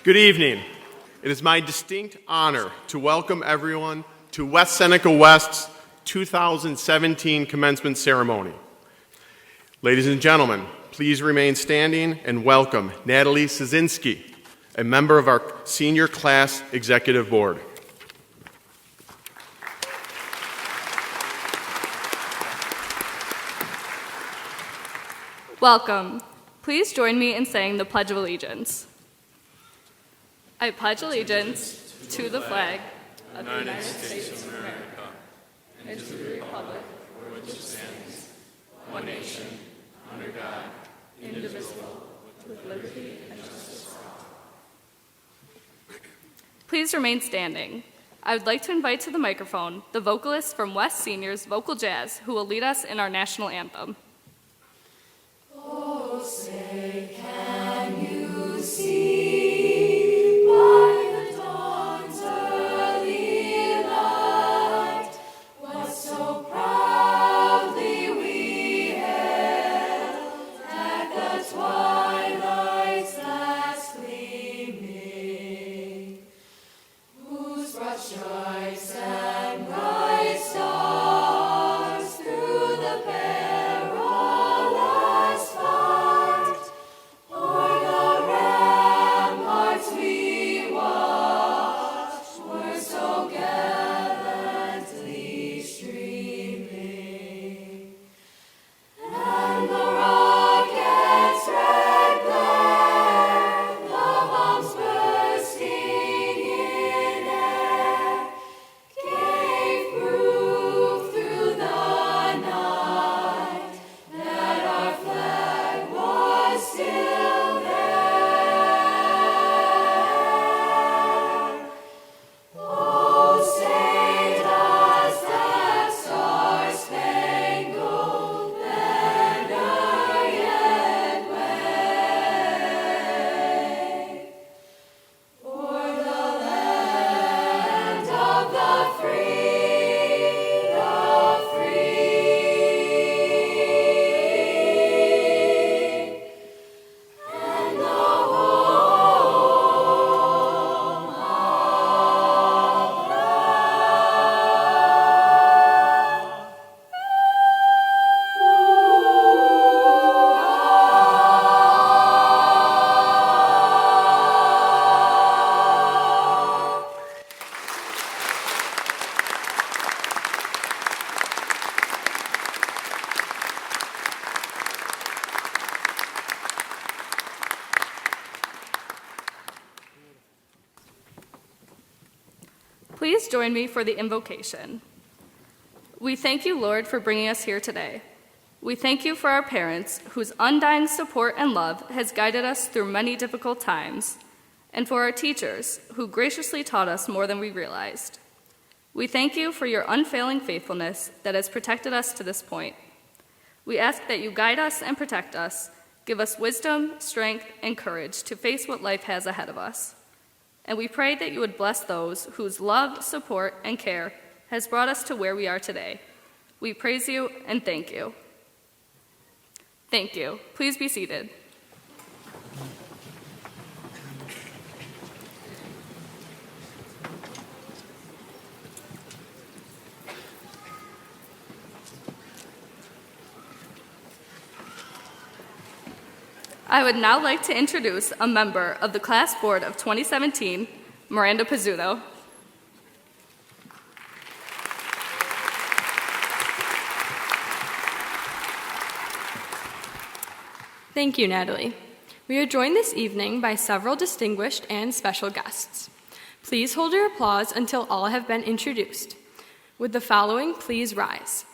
Good evening. It is my distinct honor to welcome everyone to West Seneca West's 2017 commencement ceremony. Ladies and gentlemen, please remain standing and welcome Natalie Szynski, a member of our senior class executive board. Welcome. Please join me in saying the Pledge of Allegiance. I pledge allegiance to the flag of the United States of America and to the republic for which it stands, one nation, under God, indivisible, with liberty and justice for all. Please remain standing. I would like to invite to the microphone the vocalist from West Seniors Vocal Jazz who will lead us in our national anthem. Oh, say, can you see by the dawn's early light what so proudly we hailed at the twilight's last gleaming, whose broad stripes and bright stars through the perilous fight o'er the ramparts we watched were so gallantly streaming, and the rocket's red glare, the bombs bursting in air, gave proof through the night that our flag was still there. Oh, say does that star-spangled banner yet wave o'er the land of the free, and the home of Please join me for the invocation. We thank you, Lord, for bringing us here today. We thank you for our parents, whose undying support and love has guided us through many difficult times, and for our teachers, who graciously taught us more than we realized. We thank you for your unfailing faithfulness that has protected us to this point. We ask that you guide us and protect us, give us wisdom, strength, and courage to face what life has ahead of us. And we pray that you would bless those whose love, support, and care has brought us to where we are today. We praise you and thank you. Thank you. Please be seated. I would now like to introduce a member of the Class Board of 2017, Miranda Pizzuto. Thank you, Natalie. We are joined this evening by several distinguished and special guests. Please hold your applause until all have been introduced. With the following, please rise.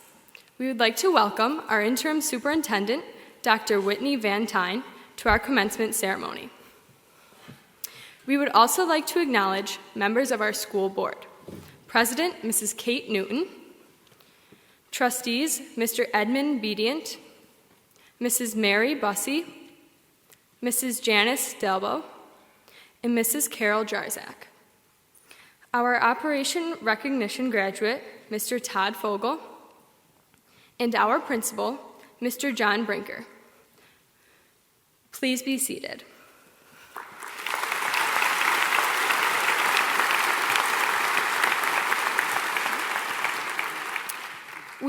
We would like to welcome our interim superintendent, Dr. Whitney Van Tyne, to our commencement ceremony. We would also like to acknowledge members of our school board. President, Mrs. Kate Newton. Trustees, Mr. Edmund Bedient, Mrs. Mary Bussey, Mrs. Janice Delbo, and Mrs. Carol Jarzak. Our Operation Recognition graduate, Mr. Todd Fogel, and our principal, Mr. John Brinker. Please be seated.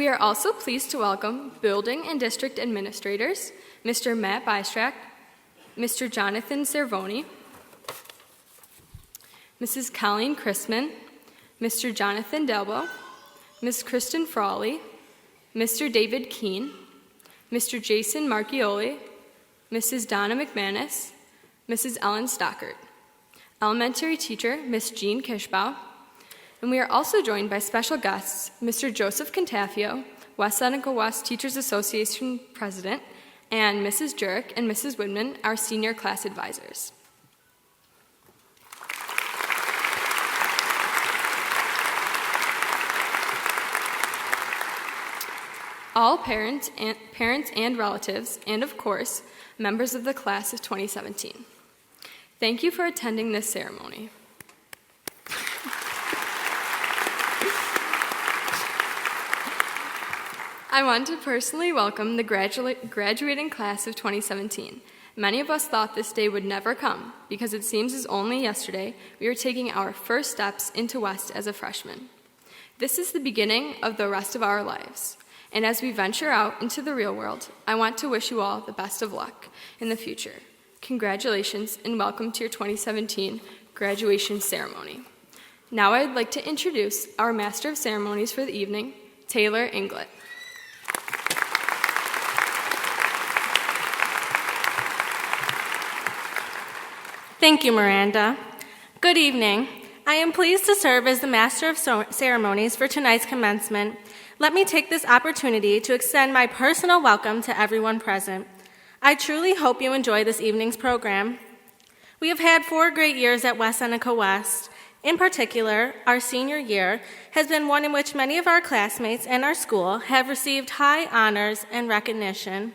We are also pleased to welcome Building and District Administrators, Mr. Matt Bystrak, Mr. Jonathan Cervoni, Mrs. Colleen Chrisman, Mr. Jonathan Delbo, Ms. Kristen Frawley, Mr. David Keene, Mr. Jason Marchioli, Mrs. Donna McManus, Mrs. Ellen Stockert, elementary teacher Ms. Jean Kishbaugh, and we are also joined by special guests Mr. Joseph Contafio, West Seneca West Teachers Association President, and Mrs. Jurek and Mrs. Woodman, our senior class advisors. All parents and relatives, and of course, members of the class of 2017. Thank you for attending this ceremony. I want to personally welcome the graduating class of 2017. Many of us thought this day would never come because it seems as only yesterday we were taking our first steps into West as a freshman. This is the beginning of the rest of our lives. And as we venture out into the real world, I want to wish you all the best of luck in the future. Congratulations and welcome to your 2017 graduation ceremony. Now I'd like to introduce our Master of Ceremonies for the evening, Taylor Inglett. Thank you, Miranda. Good evening. I am pleased to serve as the Master of Ceremonies for tonight's commencement. Let me take this opportunity to extend my personal welcome to everyone present. I truly hope you enjoy this evening's program. We have had 4 great years at West Seneca West. In particular, our senior year has been one in which many of our classmates and our school have received high honors and recognition.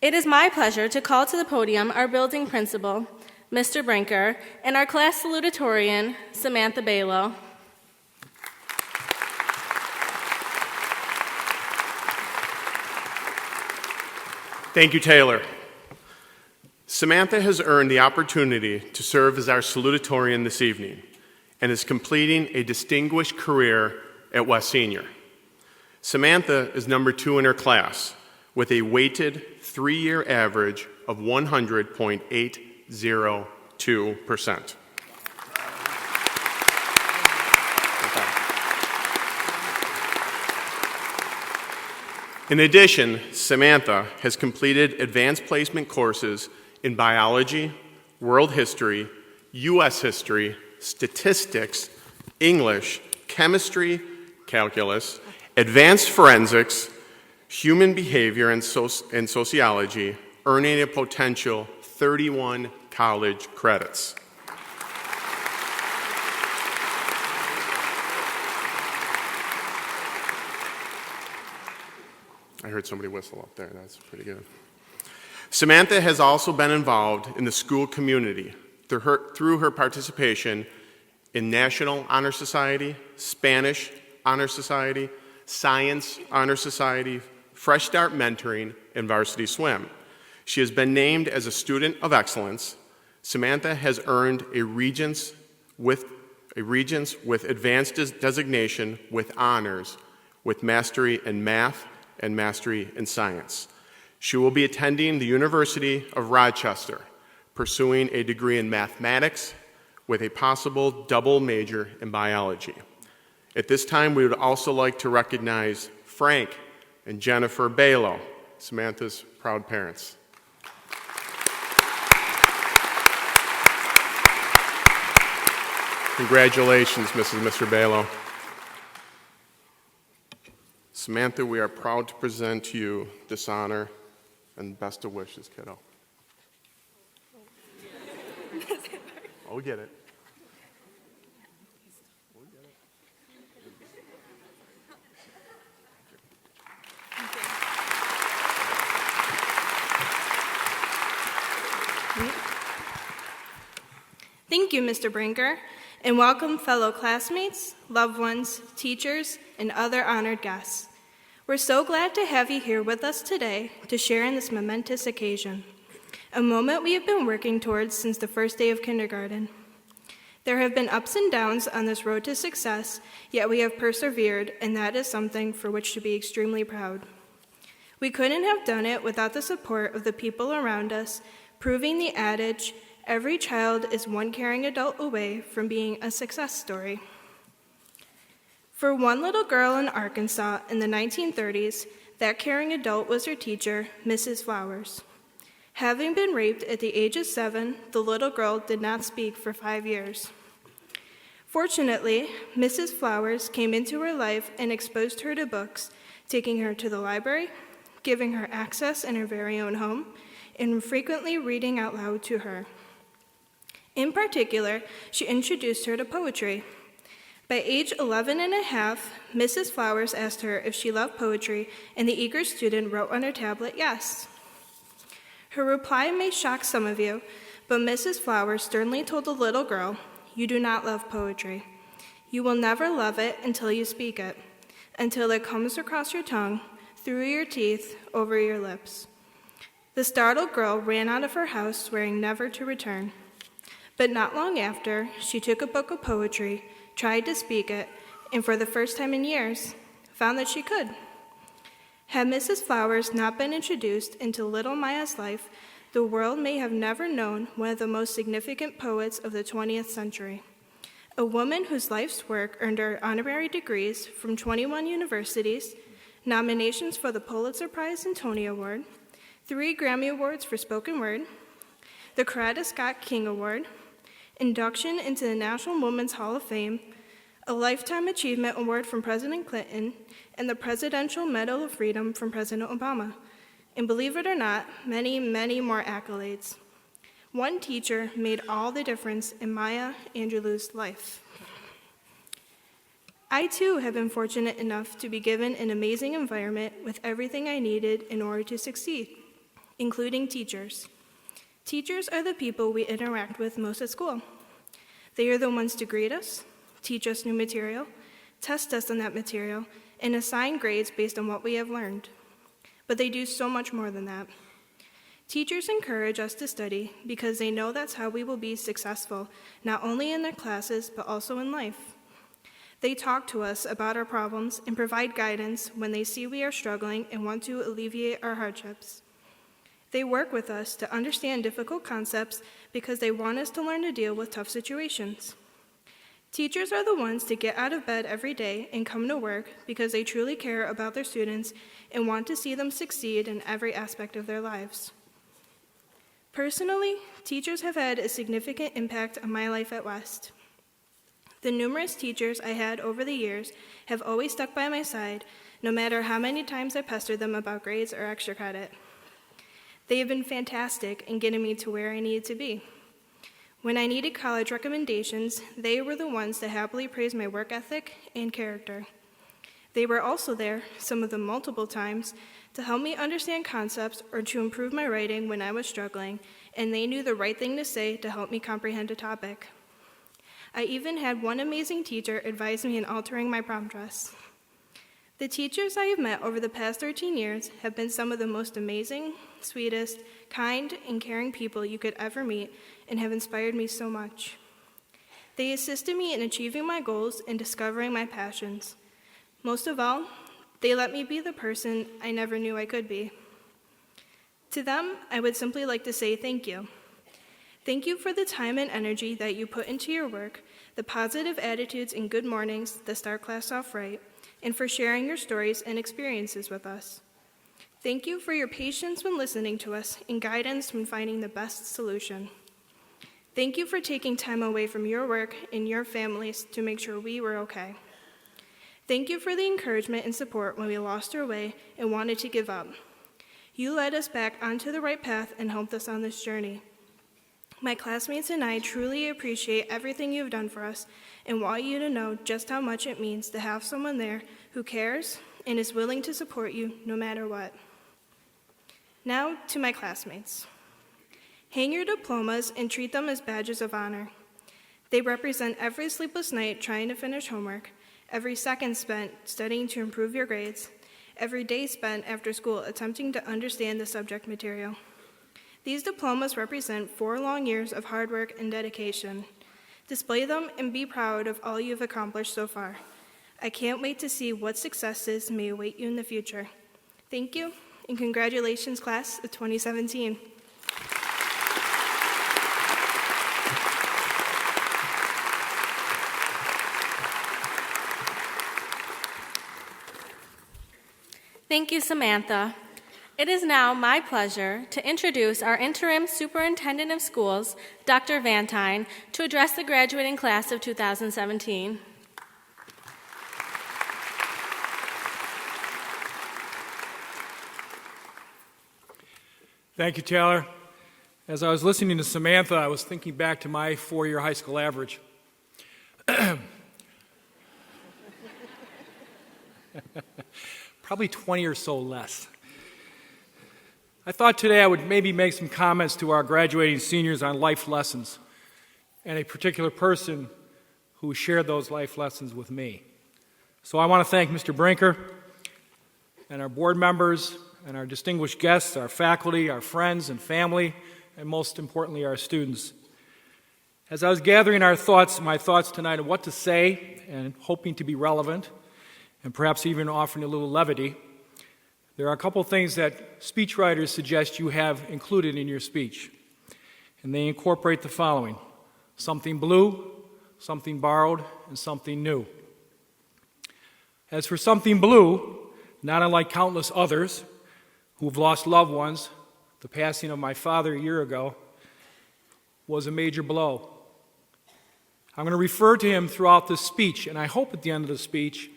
It is my pleasure to call to the podium our building principal, Mr. Brinker, and our class salutatorian, Samantha Balo. Thank you, Taylor. Samantha has earned the opportunity to serve as our salutatorian this evening and is completing a distinguished career at West Senior. Samantha is number 2 in her class with a weighted 3-year average of 100.802%. In addition, Samantha has completed advanced placement courses in biology, world history, U.S. history, statistics, English, chemistry, calculus, advanced forensics, human behavior, and sociology, earning a potential 31 college credits. I heard somebody whistle up there. That's pretty good. Samantha has also been involved in the school community through her participation in National Honor Society, Spanish Honor Society, Science Honor Society, Fresh Start Mentoring, and Varsity Swim. She has been named as a Student of Excellence. Samantha has earned a Regents with Advanced designation with honors with mastery in math and mastery in science. She will be attending the University of Rochester, pursuing a degree in mathematics with a possible double major in biology. At this time, we would also like to recognize Frank and Jennifer Balo, Samantha's proud parents. Congratulations, Mrs. and Mr. Balo. Samantha, we are proud to present to you this honor and best of wishes, kiddo. Oh, we get it. Thank you, Mr. Brinker, and welcome fellow classmates, loved ones, teachers, and other honored guests. We're so glad to have you here with us today to share in this momentous occasion, a moment we have been working towards since the first day of kindergarten. There have been ups and downs on this road to success, yet we have persevered, and that is something for which to be extremely proud. We couldn't have done it without the support of the people around us, proving the adage, every child is one caring adult away from being a success story. For one little girl in Arkansas in the 1930s, that caring adult was her teacher, Mrs. Flowers. Having been raped at the age of 7, the little girl did not speak for 5 years. Fortunately, Mrs. Flowers came into her life and exposed her to books, taking her to the library, giving her access in her very own home, and frequently reading out loud to her. In particular, she introduced her to poetry. By age 11 and a half, Mrs. Flowers asked her if she loved poetry, and the eager student wrote on her tablet, yes. Her reply may shock some of you, but Mrs. Flowers sternly told the little girl, you do not love poetry. You will never love it until you speak it, until it comes across your tongue, through your teeth, over your lips. The startled girl ran out of her house, swearing never to return. But not long after, she took a book of poetry, tried to speak it, and for the first time in years, found that she could. Had Mrs. Flowers not been introduced into little Maya's life, the world may have never known one of the most significant poets of the 20th century. A woman whose life's work earned her honorary degrees from 21 universities, nominations for the Pulitzer Prize and Tony Award, 3 Grammy Awards for spoken word, the Coretta Scott King Award, induction into the National Women's Hall of Fame, a Lifetime Achievement Award from President Clinton, and the Presidential Medal of Freedom from President Obama. And believe it or not, many, many more accolades. One teacher made all the difference in Maya Angelou's life. I too have been fortunate enough to be given an amazing environment with everything I needed in order to succeed, including teachers. Teachers are the people we interact with most at school. They are the ones to greet us, teach us new material, test us on that material, and assign grades based on what we have learned. But they do so much more than that. Teachers encourage us to study because they know that's how we will be successful, not only in their classes, but also in life. They talk to us about our problems and provide guidance when they see we are struggling and want to alleviate our hardships. They work with us to understand difficult concepts because they want us to learn to deal with tough situations. Teachers are the ones to get out of bed every day and come to work because they truly care about their students and want to see them succeed in every aspect of their lives. Personally, teachers have had a significant impact on my life at West. The numerous teachers I had over the years have always stuck by my side, no matter how many times I pestered them about grades or extra credit. They have been fantastic in getting me to where I needed to be. When I needed college recommendations, they were the ones to happily praise my work ethic and character. They were also there, some of them multiple times, to help me understand concepts or to improve my writing when I was struggling, and they knew the right thing to say to help me comprehend a topic. I even had one amazing teacher advise me in altering my prom dress. The teachers I have met over the past 13 years have been some of the most amazing, sweetest, kind, and caring people you could ever meet and have inspired me so much. They assisted me in achieving my goals and discovering my passions. Most of all, they let me be the person I never knew I could be. To them, I would simply like to say thank you. Thank you for the time and energy that you put into your work, the positive attitudes and good mornings that start class off right, and for sharing your stories and experiences with us. Thank you for your patience when listening to us and guidance when finding the best solution. Thank you for taking time away from your work and your families to make sure we were okay. Thank you for the encouragement and support when we lost our way and wanted to give up. You led us back onto the right path and helped us on this journey. My classmates and I truly appreciate everything you've done for us and want you to know just how much it means to have someone there who cares and is willing to support you no matter what. Now to my classmates. Hang your diplomas and treat them as badges of honor. They represent every sleepless night trying to finish homework, every second spent studying to improve your grades, every day spent after school attempting to understand the subject material. These diplomas represent 4 long years of hard work and dedication. Display them and be proud of all you've accomplished so far. I can't wait to see what successes may await you in the future. Thank you, and congratulations, class of 2017. Thank you, Samantha. It is now my pleasure to introduce our interim superintendent of schools, Dr. Vantine, to address the graduating class of 2017. Thank you, Taylor. As I was listening to Samantha, I was thinking back to my four-year high school average. Probably 20 or so less. I thought today I would maybe make some comments to our graduating seniors on life lessons and a particular person who shared those life lessons with me. So I want to thank Mr. Brinker and our board members and our distinguished guests, our faculty, our friends and family, and most importantly, our students. As I was gathering my thoughts tonight on what to say and hoping to be relevant, and perhaps even offering a little levity, there are a couple things that speechwriters suggest you have included in your speech. And they incorporate the following: something blue, something borrowed, and something new. As for something blue, not unlike countless others who've lost loved ones, the passing of my father a year ago was a major blow. I'm going to refer to him throughout this speech, and I hope at the end of the speech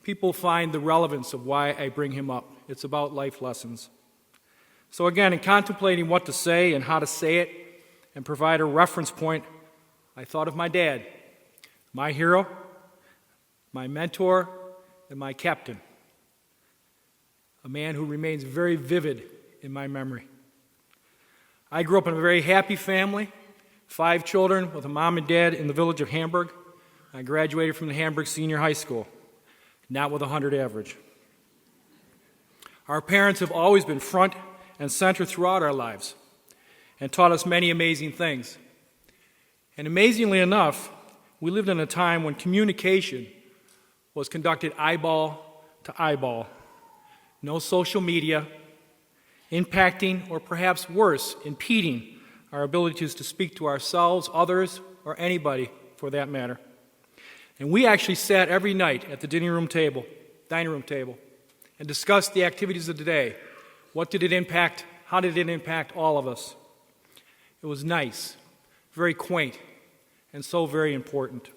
people find the relevance of why I bring him up. It's about life lessons. So again, in contemplating what to say and how to say it and provide a reference point, I thought of my dad, my hero, my mentor, and my captain, a man who remains very vivid in my memory. I grew up in a very happy family, 5 children with a mom and dad in the village of Hamburg. I graduated from the Hamburg Senior High School, not with a 100 average. Our parents have always been front and center throughout our lives and taught us many amazing things. And amazingly enough, we lived in a time when communication was conducted eyeball to eyeball. No social media, impacting or perhaps worse, impeding our abilities to speak to ourselves, others, or anybody for that matter. And we actually sat every night at the dining room table, and discussed the activities of the day. What did it impact? How did it impact all of us? It was nice, very quaint, and so very important.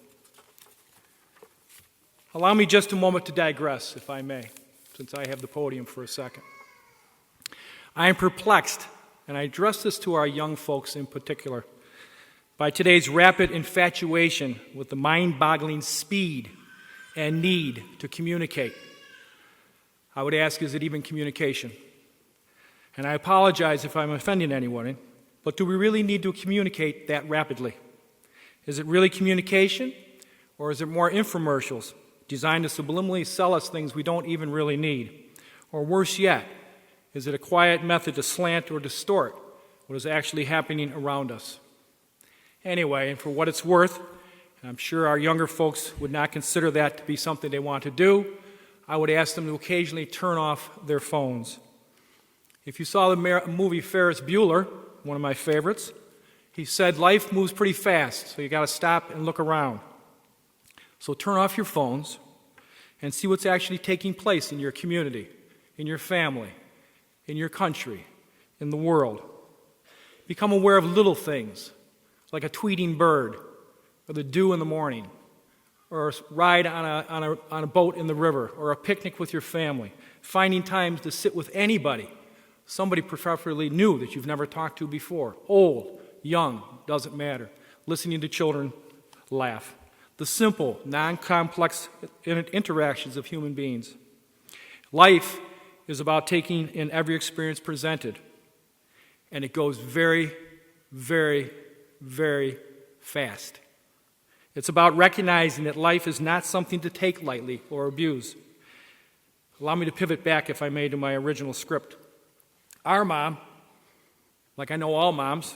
Allow me just a moment to digress, if I may, since I have the podium for a second. I am perplexed, and I address this to our young folks in particular, by today's rapid infatuation with the mind-boggling speed and need to communicate. I would ask, is it even communication? And I apologize if I'm offending anyone, but do we really need to communicate that rapidly? Is it really communication, or is it more infomercials designed to subliminally sell us things we don't even really need? Or worse yet, is it a quiet method to slant or distort what is actually happening around us? Anyway, and for what it's worth, and I'm sure our younger folks would not consider that to be something they want to do, I would ask them to occasionally turn off their phones. If you saw the movie Ferris Bueller, one of my favorites, he said life moves pretty fast, so you got to stop and look around. So turn off your phones and see what's actually taking place in your community, in your family, in your country, in the world. Become aware of little things, like a tweeting bird, or the dew in the morning, or a ride on a boat in the river, or a picnic with your family, finding times to sit with anybody, somebody preferably new that you've never talked to before, old, young, doesn't matter, listening to children laugh. The simple, non-complex interactions of human beings. Life is about taking in every experience presented, and it goes very, very, very fast. It's about recognizing that life is not something to take lightly or abuse. Allow me to pivot back, if I may, to my original script. Our mom, like I know all moms,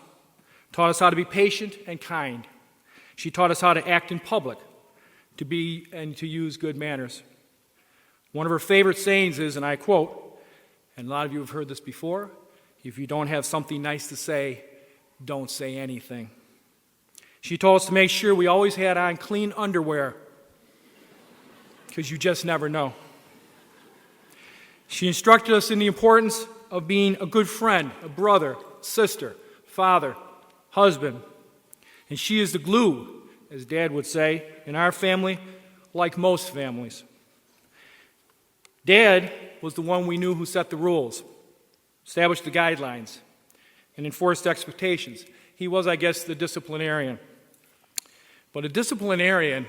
taught us how to be patient and kind, She taught us how to act in public, to be and to use good manners. One of her favorite sayings is, and I quote, and a lot of you have heard this before, if you don't have something nice to say, don't say anything. She told us to make sure we always had on clean underwear, because you just never know. She instructed us in the importance of being a good friend, a brother, sister, father, husband. And she is the glue, as Dad would say, in our family, like most families. Dad was the one we knew who set the rules, established the guidelines, and enforced expectations. He was, I guess, the disciplinarian. But a disciplinarian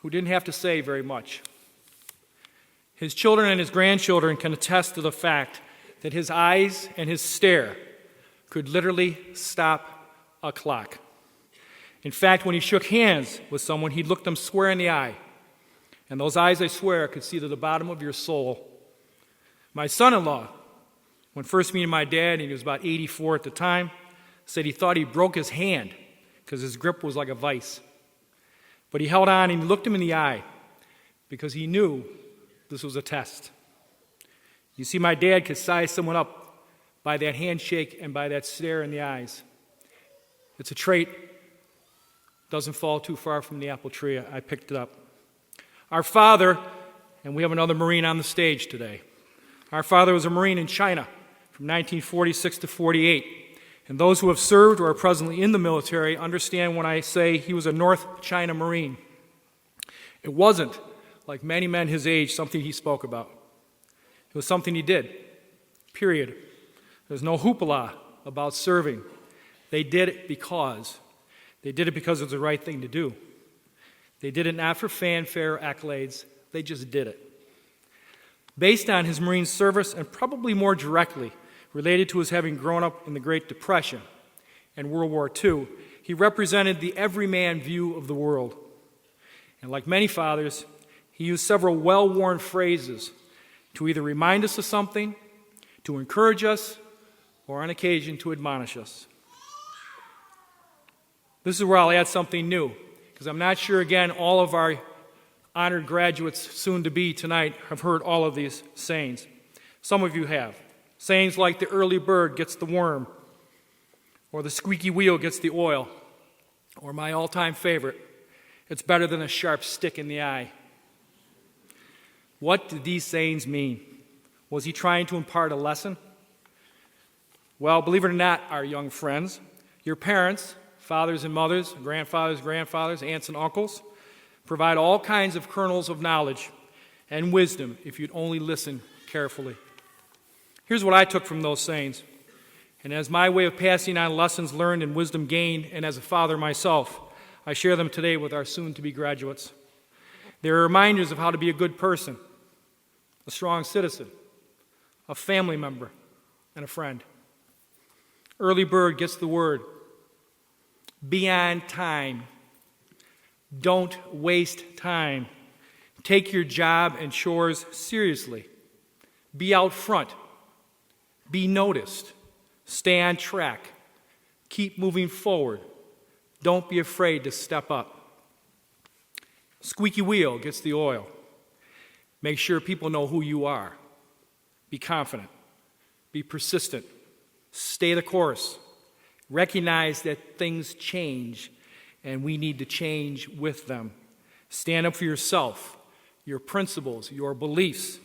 who didn't have to say very much. His children and his grandchildren can attest to the fact that his eyes and his stare could literally stop a clock. In fact, when he shook hands with someone, he'd look them square in the eye. And those eyes, I swear, could see to the bottom of your soul. My son-in-law, when first meeting my dad, and he was about 84 at the time, said he thought he broke his hand because his grip was like a vice. But he held on and he looked him in the eye because he knew this was a test. You see, my dad could size someone up by that handshake and by that stare in the eyes. It's a trait, doesn't fall too far from the apple tree. I picked it up. Our father, and we have another Marine on the stage today. Our father was a Marine in China from 1946 to 48. And those who have served or are presently in the military understand when I say he was a North China Marine. It wasn't, like many men his age, something he spoke about. It was something he did, period. There's no hoopla about serving. They did it because. They did it because it was the right thing to do. They did it not for fanfare or accolades. They just did it. Based on his Marine service, and probably more directly related to his having grown up in the Great Depression and World War II, he represented the everyman view of the world. And like many fathers, he used several well-worn phrases to either remind us of something, to encourage us, or on occasion to admonish us. This is where I'll add something new, because I'm not sure, again, all of our honored graduates soon to be tonight have heard all of these sayings. Some of you have. Sayings like the early bird gets the worm, or the squeaky wheel gets the oil, or my all-time favorite, it's better than a sharp stick in the eye. What did these sayings mean? Was he trying to impart a lesson? Well, believe it or not, our young friends, your parents, fathers and mothers, grandfathers, aunts and uncles, provide all kinds of kernels of knowledge and wisdom if you'd only listen carefully. Here's what I took from those sayings, and as my way of passing on lessons learned and wisdom gained, and as a father myself, I share them today with our soon-to-be graduates. They're reminders of how to be a good person, a strong citizen, a family member, and a friend. Early bird gets the word. Be on time. Don't waste time. Take your job and chores seriously. Be out front. Be noticed. Stay on track. Keep moving forward. Don't be afraid to step up. Squeaky wheel gets the oil. Make sure people know who you are. Be confident. Be persistent. Stay the course. Recognize that things change, and we need to change with them. Stand up for yourself, your principles, your beliefs.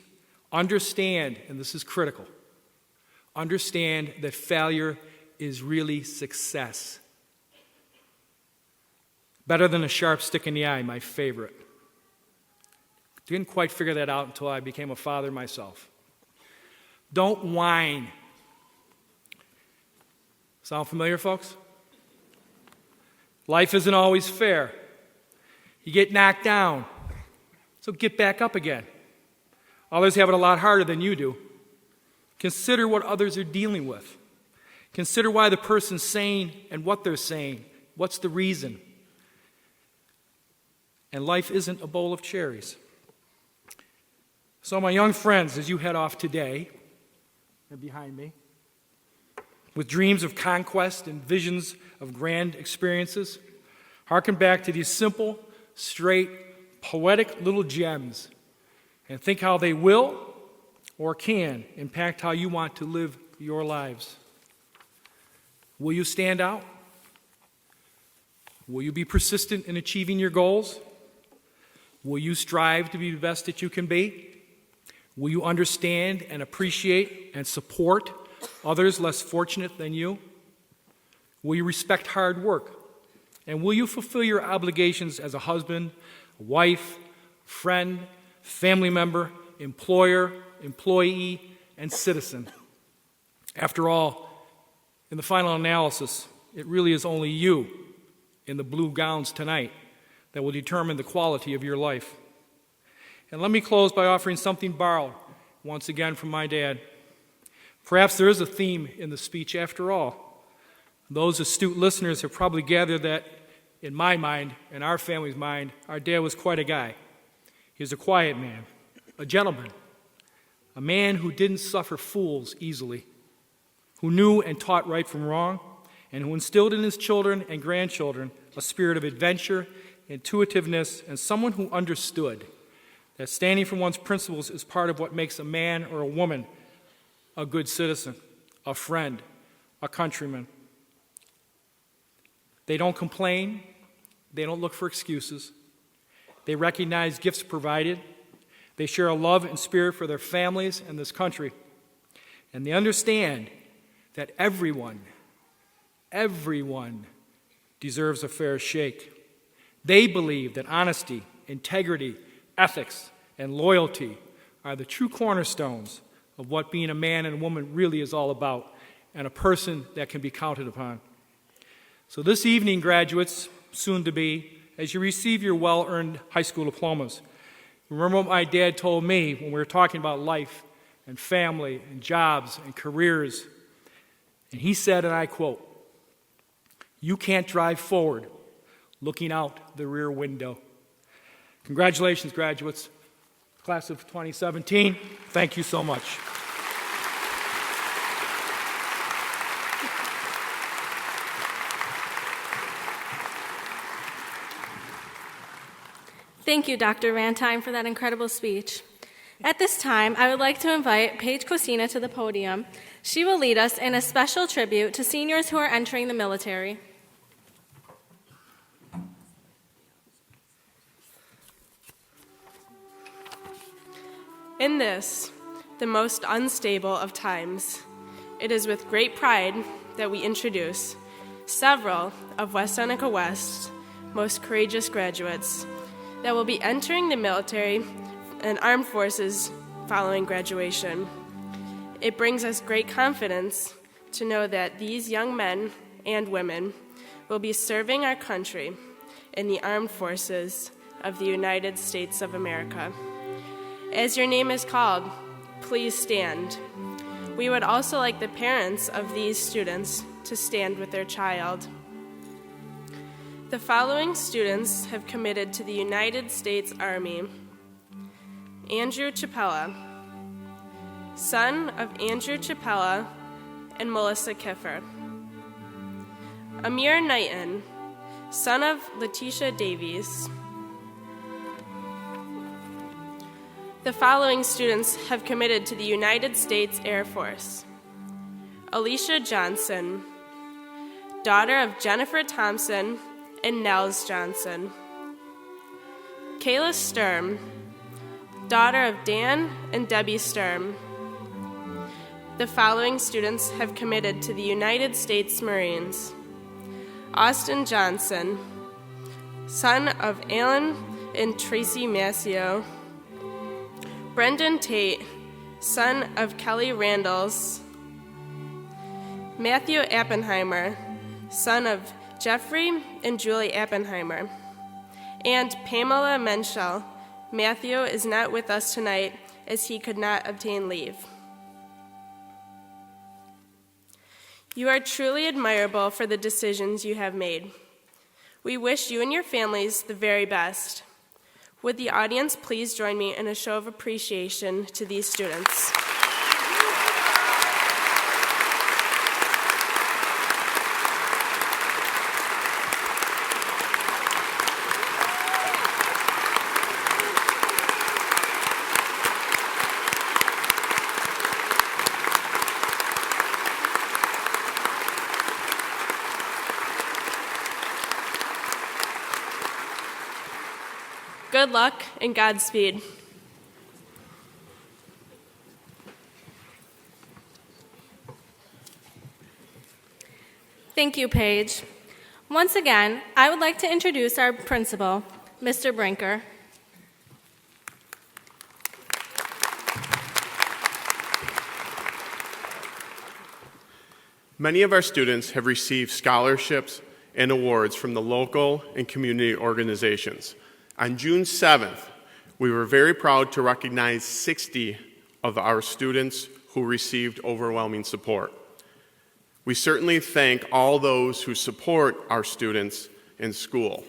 Understand, and this is critical, understand that failure is really success. Better than a sharp stick in the eye, my favorite. Didn't quite figure that out until I became a father myself. Don't whine. Sound familiar, folks? Life isn't always fair. You get knocked down, so get back up again. Others have it a lot harder than you do. Consider what others are dealing with. Consider why the person's saying and what they're saying. What's the reason? And life isn't a bowl of cherries. So my young friends, as you head off today, and behind me, with dreams of conquest and visions of grand experiences, Harken back to these simple, straight, poetic little gems and think how they will or can impact how you want to live your lives. Will you stand out? Will you be persistent in achieving your goals? Will you strive to be the best that you can be? Will you understand and appreciate and support others less fortunate than you? Will you respect hard work? And will you fulfill your obligations as a husband, a wife, friend, family member, employer, employee, and citizen? After all, in the final analysis, it really is only you in the blue gowns tonight that will determine the quality of your life. And let me close by offering something borrowed once again from my dad. Perhaps there is a theme in the speech after all. Those astute listeners have probably gathered that in my mind, in our family's mind, our dad was quite a guy. He was a quiet man, a gentleman, a man who didn't suffer fools easily, who knew and taught right from wrong, and who instilled in his children and grandchildren a spirit of adventure, intuitiveness, and someone who understood that standing for one's principles is part of what makes a man or a woman a good citizen, a friend, a countryman. They don't complain. They don't look for excuses. They recognize gifts provided. They share a love and spirit for their families and this country. And they understand that everyone deserves a fair shake. They believe that honesty, integrity, ethics, and loyalty are the true cornerstones of what being a man and a woman really is all about, and a person that can be counted upon. So this evening, graduates, soon to be, as you receive your well-earned high school diplomas, remember what my dad told me when we were talking about life and family and jobs and careers. And he said, and I quote, "You can't drive forward looking out the rear window." Congratulations, graduates. Class of 2017, thank you so much. Thank you, Dr. Rantime, for that incredible speech. At this time, I would like to invite Paige Cosina to the podium. She will lead us in a special tribute to seniors who are entering the military. In this, the most unstable of times, it is with great pride that we introduce several of West Seneca West's most courageous graduates that will be entering the military and armed forces following graduation. It brings us great confidence to know that these young men and women will be serving our country in the armed forces of the United States of America. As your name is called, please stand. We would also like the parents of these students to stand with their child. The following students have committed to the United States Army. Andrew Chapella, son of Andrew Chapella and Melissa Kiffer. Amir Knighton, son of Letitia Davies. The following students have committed to the United States Air Force. Alicia Johnson, daughter of Jennifer Thompson and Nels Johnson. Kayla Sturm, daughter of Dan and Debbie Sturm. The following students have committed to the United States Marines. Austin Johnson, son of Alan and Tracy Massio. Brendan Tate, son of Kelly Randalls. Matthew Appenheimer, son of Jeffrey and Julie Appenheimer. And Pamela Menschel. Matthew is not with us tonight as he could not obtain leave. You are truly admirable for the decisions you have made. We wish you and your families the very best. Would the audience please join me in a show of appreciation to these students? Good luck and Godspeed. Thank you, Paige. Once again, I would like to introduce our principal, Mr. Brinker. Many of our students have received scholarships and awards from the local and community organizations. On June 7th, we were very proud to recognize 60 of our students who received overwhelming support. We certainly thank all those who support our students in school.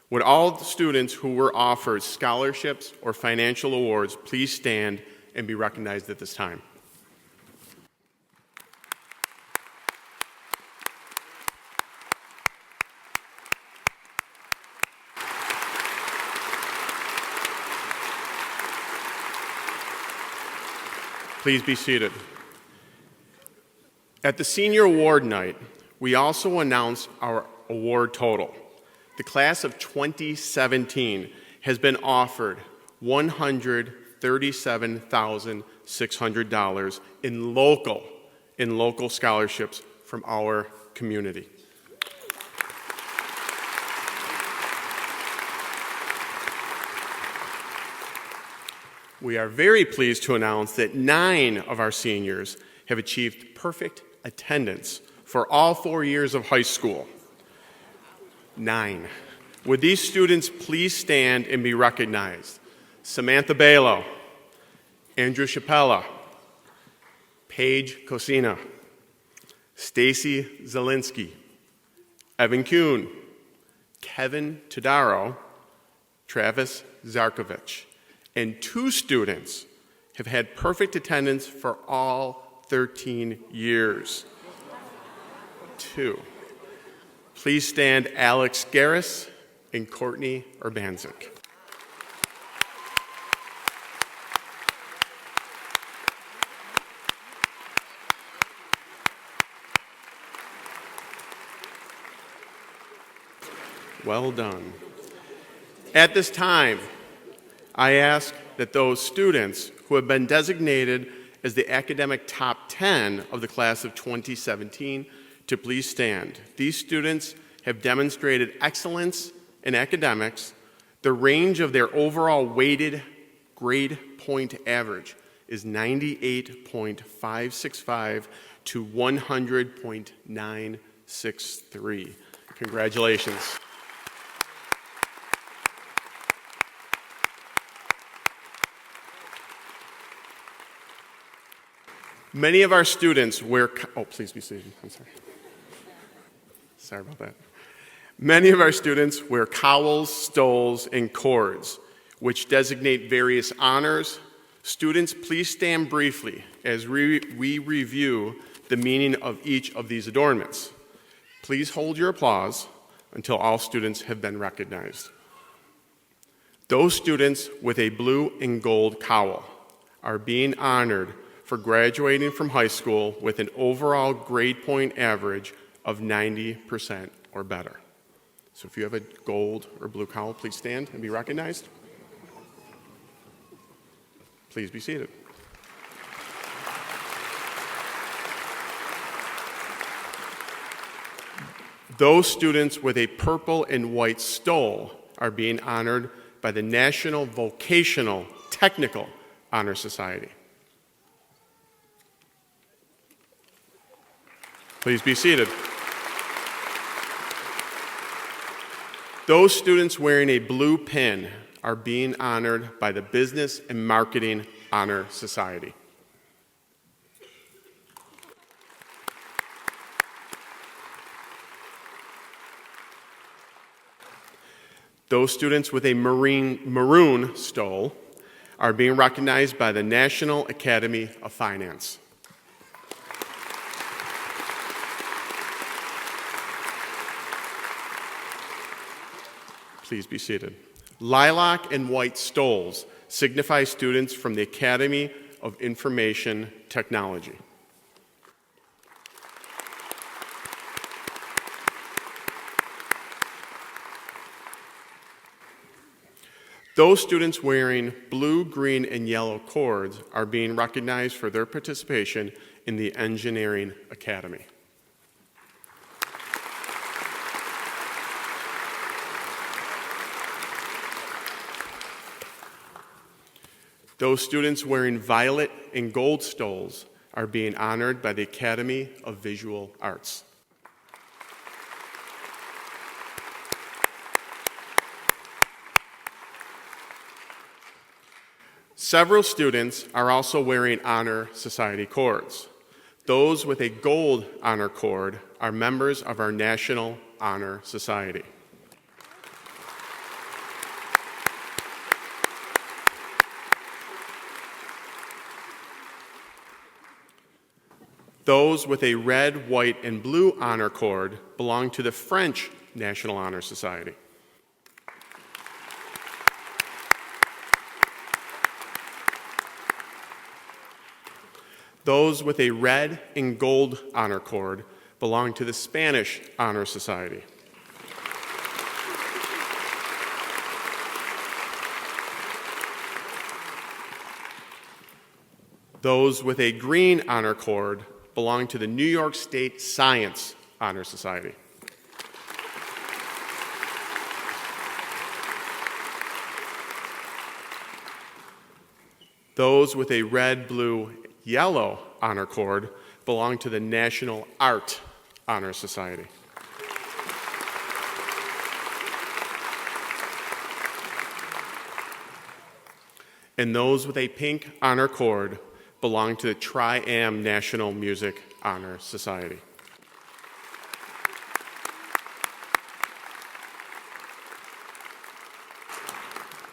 Would all the students who were offered scholarships or financial awards please stand and be recognized at this time? Please be seated. At the senior award night, we also announced our award total. The class of 2017 has been offered $137,600 in local scholarships from our community. We are very pleased to announce that 9 of our seniors have achieved perfect attendance for all 4 years of high school. 9. Would these students please stand and be recognized? Samantha Balo, Andrew Chappella, Paige Cosina, Stacy Zielinski, Evan Kuhn, Kevin Todaro, Travis Zarkovich, and 2 students have had perfect attendance for all 13 years. 2. Please stand Alex Garris and Courtney Urbanzik. Well done. At this time, I ask that those students who have been designated as the academic top 10 of the class of 2017 to please stand. These students have demonstrated excellence in academics. The range of their overall weighted grade point average is 98.565 to 100.963. Congratulations. Many of our students wear, please be seated, I'm sorry. Sorry about that. Many of our students wear cowls, stoles, and cords, which designate various honors. Students, please stand briefly as we review the meaning of each of these adornments. Please hold your applause until all students have been recognized. Those students with a blue and gold cowl are being honored for graduating from high school with an overall grade point average of 90% or better. So if you have a gold or blue cowl, please stand and be recognized. Please be seated. Those students with a purple and white stole are being honored by the National Vocational Technical Honor Society. Please be seated. Those students wearing a blue pin are being honored by the Business and Marketing Honor Society. Those students with a maroon stole are being recognized by the National Academy of Finance. Please be seated. Lilac and white stoles signify students from the Academy of Information Technology. Those students wearing blue, green, and yellow cords are being recognized for their participation in the Engineering Academy. Those students wearing violet and gold stoles are being honored by the Academy of Visual Arts. Several students are also wearing Honor Society cords. Those with a gold honor cord are members of our National Honor Society. Those with a red, white, and blue honor cord belong to the French National Honor Society. Those with a red and gold honor cord belong to the Spanish Honor Society. Those with a green honor cord belong to the New York State Science Honor Society. Those with a red, blue, yellow honor cord belong to the National Art Honor Society. And those with a pink honor cord belong to the Tri-Am National Music Honor Society.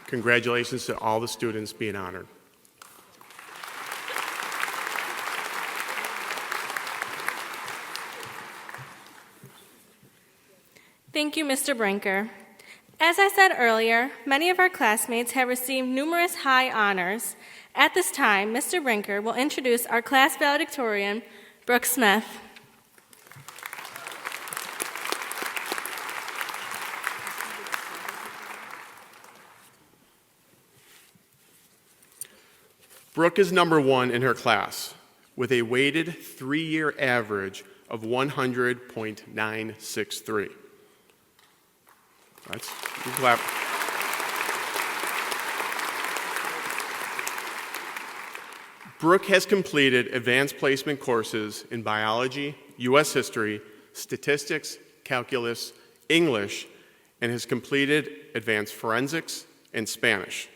Congratulations to all the students being honored. Thank you, Mr. Brinker. As I said earlier, many of our classmates have received numerous high honors. At this time, Mr. Brinker will introduce our class valedictorian, Brooke Smith. Brooke is number one in her class with a weighted 3-year average of 100.963. That's you clap. Brooke has completed advanced placement courses in biology, U.S. history, statistics, calculus, English, and has completed advanced forensics and Spanish,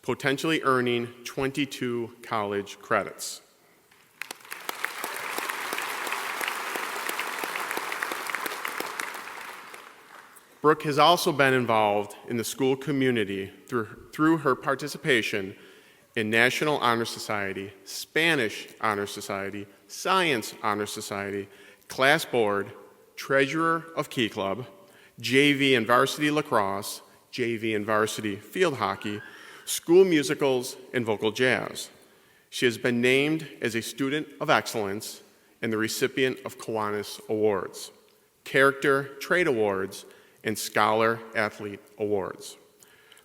potentially earning 22 college credits. Brooke has also been involved in the school community through her participation in National Honor Society, Spanish Honor Society, Science Honor Society, Class Board, Treasurer of Key Club, JV and Varsity Lacrosse, JV and Varsity Field Hockey, school musicals, and vocal jazz. She has been named as a Student of Excellence and the recipient of Kiwanis Awards, Character Trade Awards, and Scholar Athlete Awards.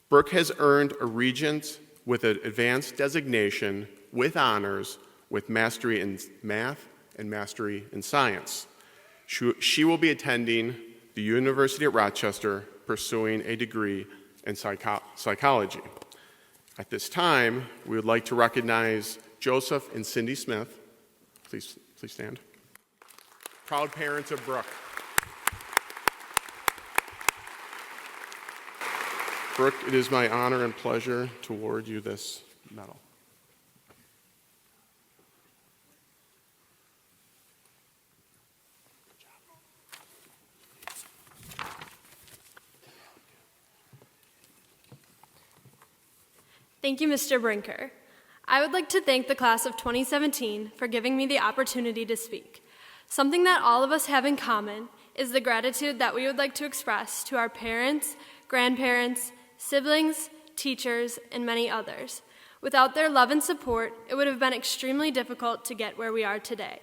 Brooke has earned a Regents with an advanced designation with honors with mastery in math and mastery in science. She will be attending the University of Rochester pursuing a degree in psychology. At this time, we would like to recognize Joseph and Cindy Smith. Please stand. Proud parents of Brooke. Brooke, it is my honor and pleasure to award you this medal. Thank you, Mr. Brinker. I would like to thank the class of 2017 for giving me the opportunity to speak. Something that all of us have in common is the gratitude that we would like to express to our parents, grandparents, siblings, teachers, and many others. Without their love and support, it would have been extremely difficult to get where we are today.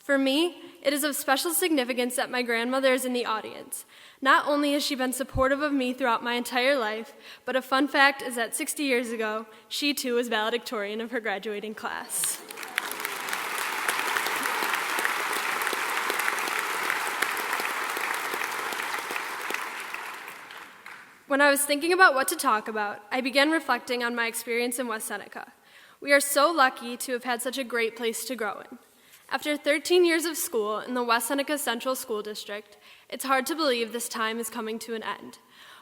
For me, it is of special significance that my grandmother is in the audience. Not only has she been supportive of me throughout my entire life, but a fun fact is that 60 years ago, she too was valedictorian of her graduating class. When I was thinking about what to talk about, I began reflecting on my experience in West Seneca. We are so lucky to have had such a great place to grow in. After 13 years of school in the West Seneca Central School District, it's hard to believe this time is coming to an end.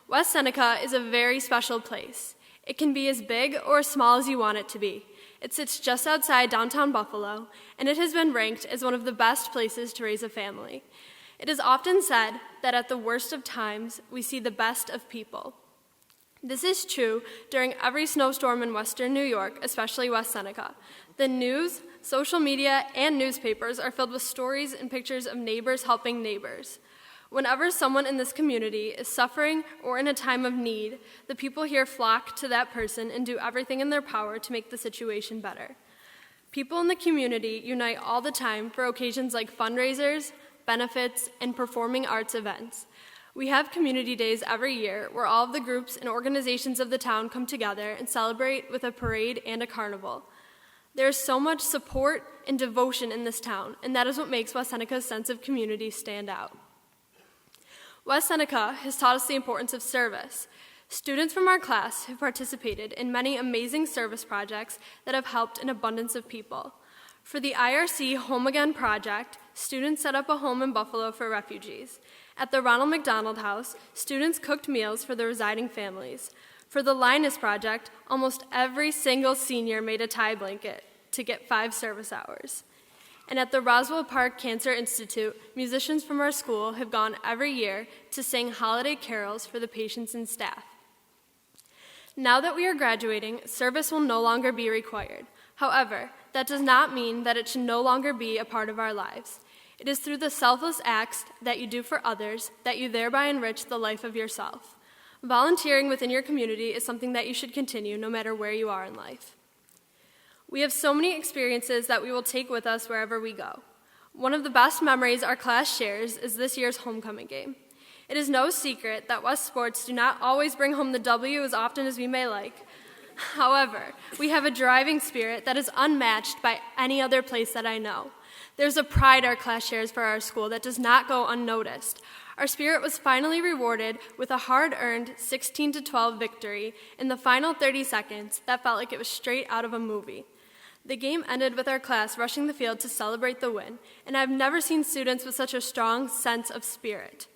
West Seneca is a very special place. It can be as big or as small as you want it to be. It sits just outside downtown Buffalo, and it has been ranked as one of the best places to raise a family. It is often said that at the worst of times, we see the best of people. This is true during every snowstorm in western New York, especially West Seneca. The news, social media, and newspapers are filled with stories and pictures of neighbors helping neighbors. Whenever someone in this community is suffering or in a time of need, the people here flock to that person and do everything in their power to make the situation better. People in the community unite all the time for occasions like fundraisers, benefits, and performing arts events. We have community days every year where all of the groups and organizations of the town come together and celebrate with a parade and a carnival. There is so much support and devotion in this town, and that is what makes West Seneca's sense of community stand out. West Seneca has taught us the importance of service. Students from our class have participated in many amazing service projects that have helped an abundance of people. For the IRC Home Again project, students set up a home in Buffalo for refugees. At the Ronald McDonald House, students cooked meals for the residing families. For the Linus project, almost every single senior made a tie blanket to get 5 service hours. And at the Roswell Park Cancer Institute, musicians from our school have gone every year to sing holiday carols for the patients and staff. Now that we are graduating, service will no longer be required. However, that does not mean that it should no longer be a part of our lives. It is through the selfless acts that you do for others that you thereby enrich the life of yourself. Volunteering within your community is something that you should continue no matter where you are in life. We have so many experiences that we will take with us wherever we go. One of the best memories our class shares is this year's homecoming game. It is no secret that West sports do not always bring home the W as often as we may like. However, we have a driving spirit that is unmatched by any other place that I know. There's a pride our class shares for our school that does not go unnoticed. Our spirit was finally rewarded with a hard-earned 16-12 victory in the final 30 seconds that felt like it was straight out of a movie. The game ended with our class rushing the field to celebrate the win, and I've never seen students with such a strong sense of spirit.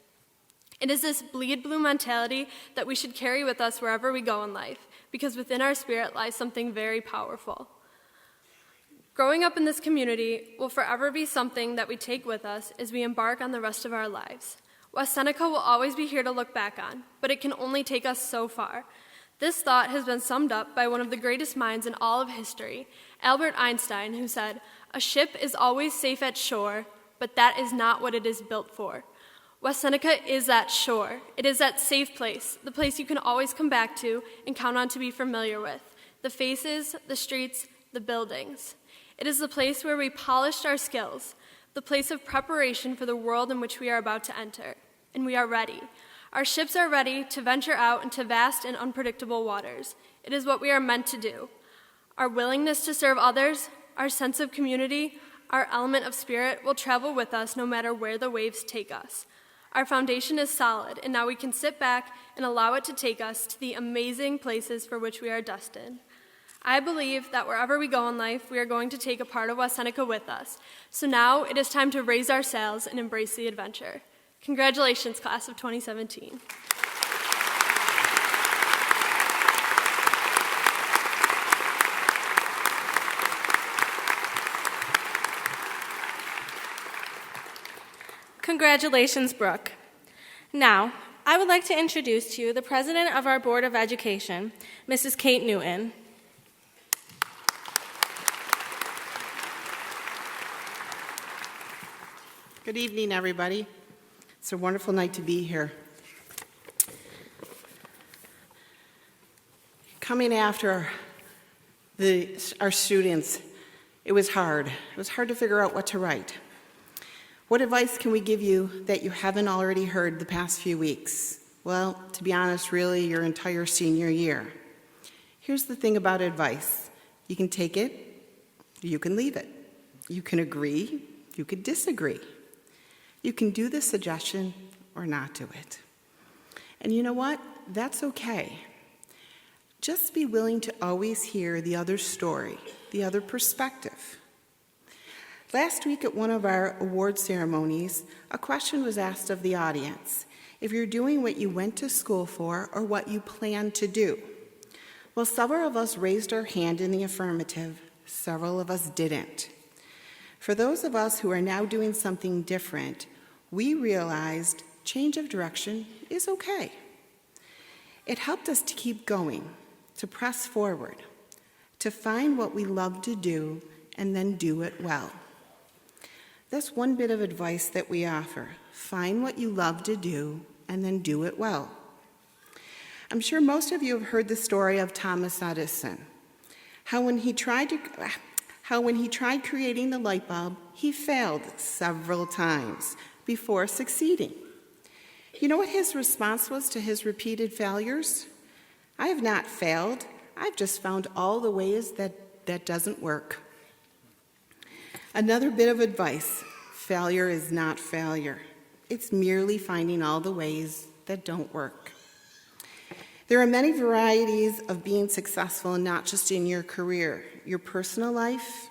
It is this bleed blue mentality that we should carry with us wherever we go in life, because within our spirit lies something very powerful. Growing up in this community will forever be something that we take with us as we embark on the rest of our lives. West Seneca will always be here to look back on, but it can only take us so far. This thought has been summed up by one of the greatest minds in all of history, Albert Einstein, who said, "A ship is always safe at shore, but that is not what it is built for." West Seneca is that shore. It is that safe place, the place you can always come back to and count on to be familiar with, the faces, the streets, the buildings. It is the place where we polished our skills, the place of preparation for the world in which we are about to enter. And we are ready. Our ships are ready to venture out into vast and unpredictable waters. It is what we are meant to do. Our willingness to serve others, our sense of community, our element of spirit will travel with us no matter where the waves take us. Our foundation is solid, and now we can sit back and allow it to take us to the amazing places for which we are destined. I believe that wherever we go in life, we are going to take a part of West Seneca with us. So now it is time to raise our sails and embrace the adventure. Congratulations, class of 2017. Congratulations, Brooke. Now, I would like to introduce to you the president of our Board of Education, Mrs. Kate Newton. Good evening, everybody. It's a wonderful night to be here. Coming after our students, it was hard. It was hard to figure out what to write. What advice can we give you that you haven't already heard the past few weeks? Well, to be honest, really your entire senior year. Here's the thing about advice. You can take it, you can leave it. You can agree, you could disagree. You can do the suggestion or not do it. And you know what? That's okay. Just be willing to always hear the other story, the other perspective. Last week at one of our award ceremonies, a question was asked of the audience. If you're doing what you went to school for or what you plan to do. Well, several of us raised our hand in the affirmative. Several of us didn't. For those of us who are now doing something different, we realized change of direction is okay. It helped us to keep going, to press forward, to find what we love to do and then do it well. That's one bit of advice that we offer. Find what you love to do and then do it well. I'm sure most of you have heard the story of Thomas Edison. How when he tried creating the light bulb, he failed several times before succeeding. You know what his response was to his repeated failures? I have not failed. I've just found all the ways that doesn't work. Another bit of advice, failure is not failure. It's merely finding all the ways that don't work. There are many varieties of being successful, not just in your career. Your personal life,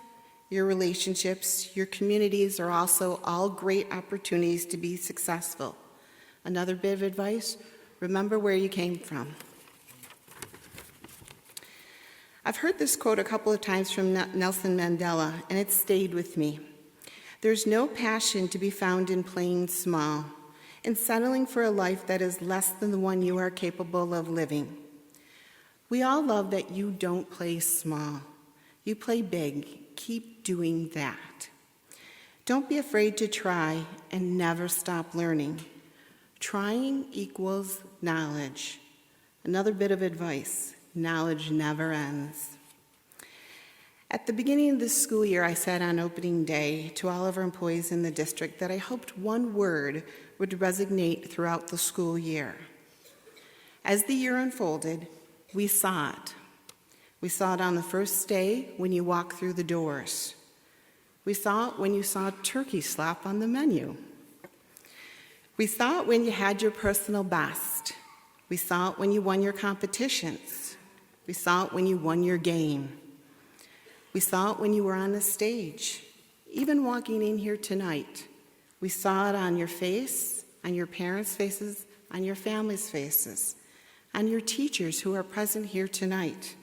your relationships, your communities are also all great opportunities to be successful. Another bit of advice, remember where you came from. I've heard this quote a couple of times from Nelson Mandela, and it stayed with me. There's no passion to be found in playing small, in settling for a life that is less than the one you are capable of living. We all love that you don't play small. You play big. Keep doing that. Don't be afraid to try and never stop learning. Trying equals knowledge. Another bit of advice, knowledge never ends. At the beginning of this school year, I said on opening day to all of our employees in the district that I hoped one word would resonate throughout the school year. As the year unfolded, we saw it. We saw it on the first day when you walked through the doors. We saw it when you saw turkey slop on the menu. We saw it when you had your personal best. We saw it when you won your competitions. We saw it when you won your game. We saw it when you were on the stage. Even walking in here tonight, we saw it on your face, on your parents' faces, on your families' faces, on your teachers who are present here tonight.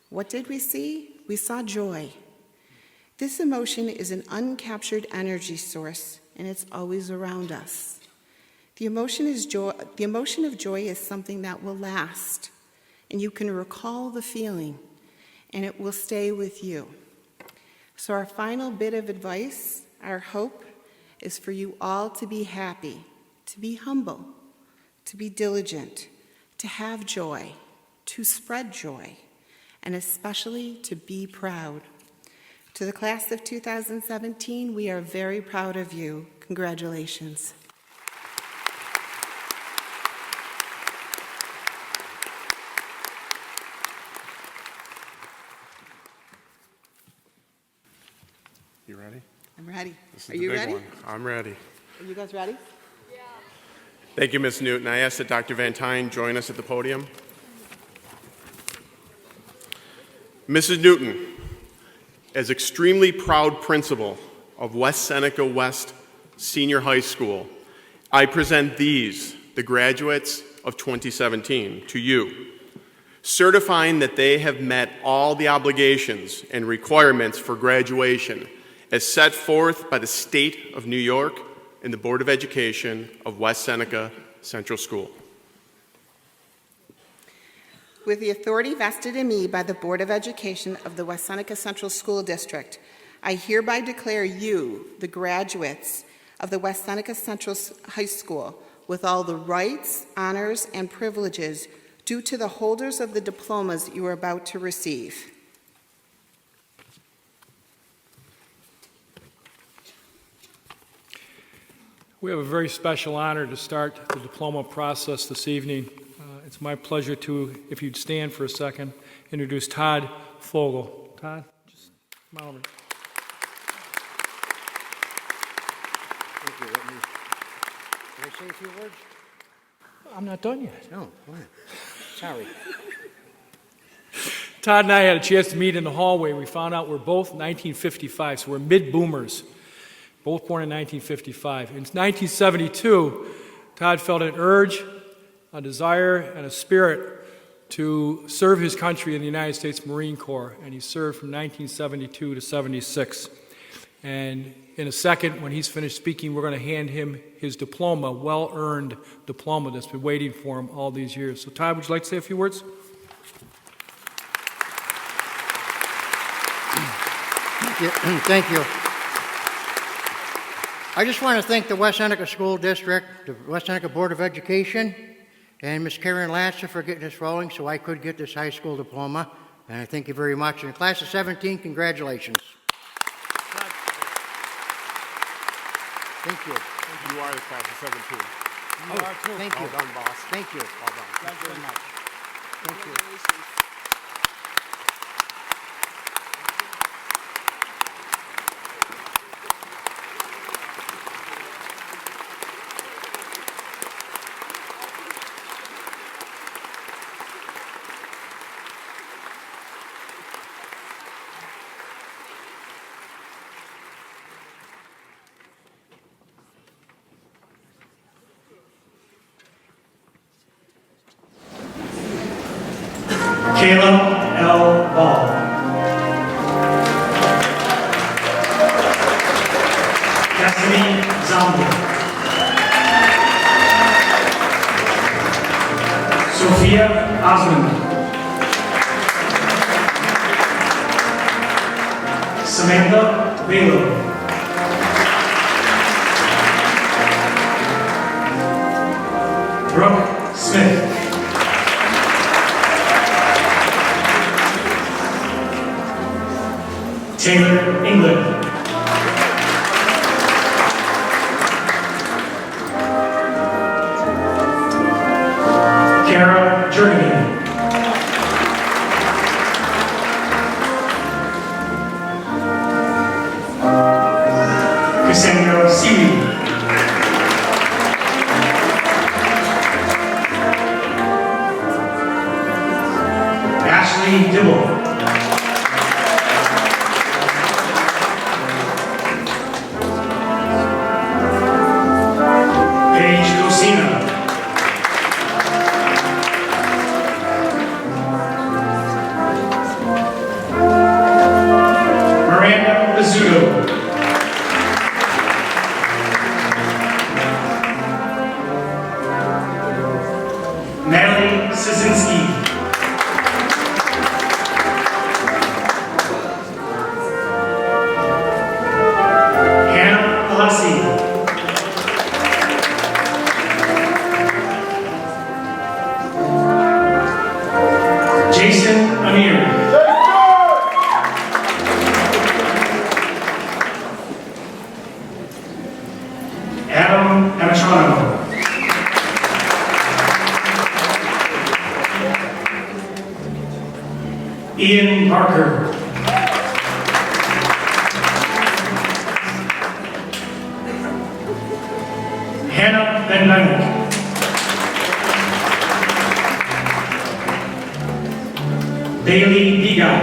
What did we see? We saw joy. This emotion is an uncaptured energy source, and it's always around us. The emotion of joy is something that will last, and you can recall the feeling, and it will stay with you. So our final bit of advice, our hope, is for you all to be happy, to be humble, to be diligent, to have joy, to spread joy, and especially to be proud. To the class of 2017, we are very proud of you. Congratulations. You ready? I'm ready. This is Are the you big ready? one. I'm ready. Are you guys ready? Thank you, Ms. Newton. I ask that Dr. Van Tyne join us at the podium. Mrs. Newton, as extremely proud principal of West Seneca West Senior High School, I present these, the graduates of 2017, to you, certifying that they have met all the obligations and requirements for graduation as set forth by the State of New York and the Board of Education of West Seneca Central School. With the authority vested in me by the Board of Education of the West Seneca Central School District, I hereby declare you, the graduates of the West Seneca Central High School, with all the rights, honors, and privileges due to the holders of the diplomas you are about to receive. We have a very special honor to start the diploma process this evening. It's my pleasure to, if you'd stand for a second, introduce Todd Fogel. Todd, just come on over. Thank you. Can I say a few words? I'm not done yet. No, go ahead. Sorry. Todd and I had a chance to meet in the hallway. We found out we're both 1955, so we're mid-boomers, both born in 1955. In 1972, Todd felt an urge, a desire, and a spirit to serve his country in the United States Marine Corps, and he served from 1972 to 76. And in a second, when he's finished speaking, we're going to hand him his diploma, well-earned diploma that's been waiting for him all these years. So Todd, would you like to say a few words? Thank you. I just want to thank the West Seneca School District, the West Seneca Board of Education, and Ms. Karen Latzer for getting this rolling so I could get this high school diploma. And I thank you very much. And class of 17, congratulations. Thank you. You are the class of 17. You are too. Thank you. Well done, boss. Thank you. Well done. Thank you very much. Thank you. Caleb L. Ball. Destiny Zombie. Sophia Osmond. Samantha Balo. Brooke Smith. Taylor England. Kara Germany. Cassandra Seeley. Ashley Dibble. Ian Parker. Hannah Van Dyke. Bailey Bigai.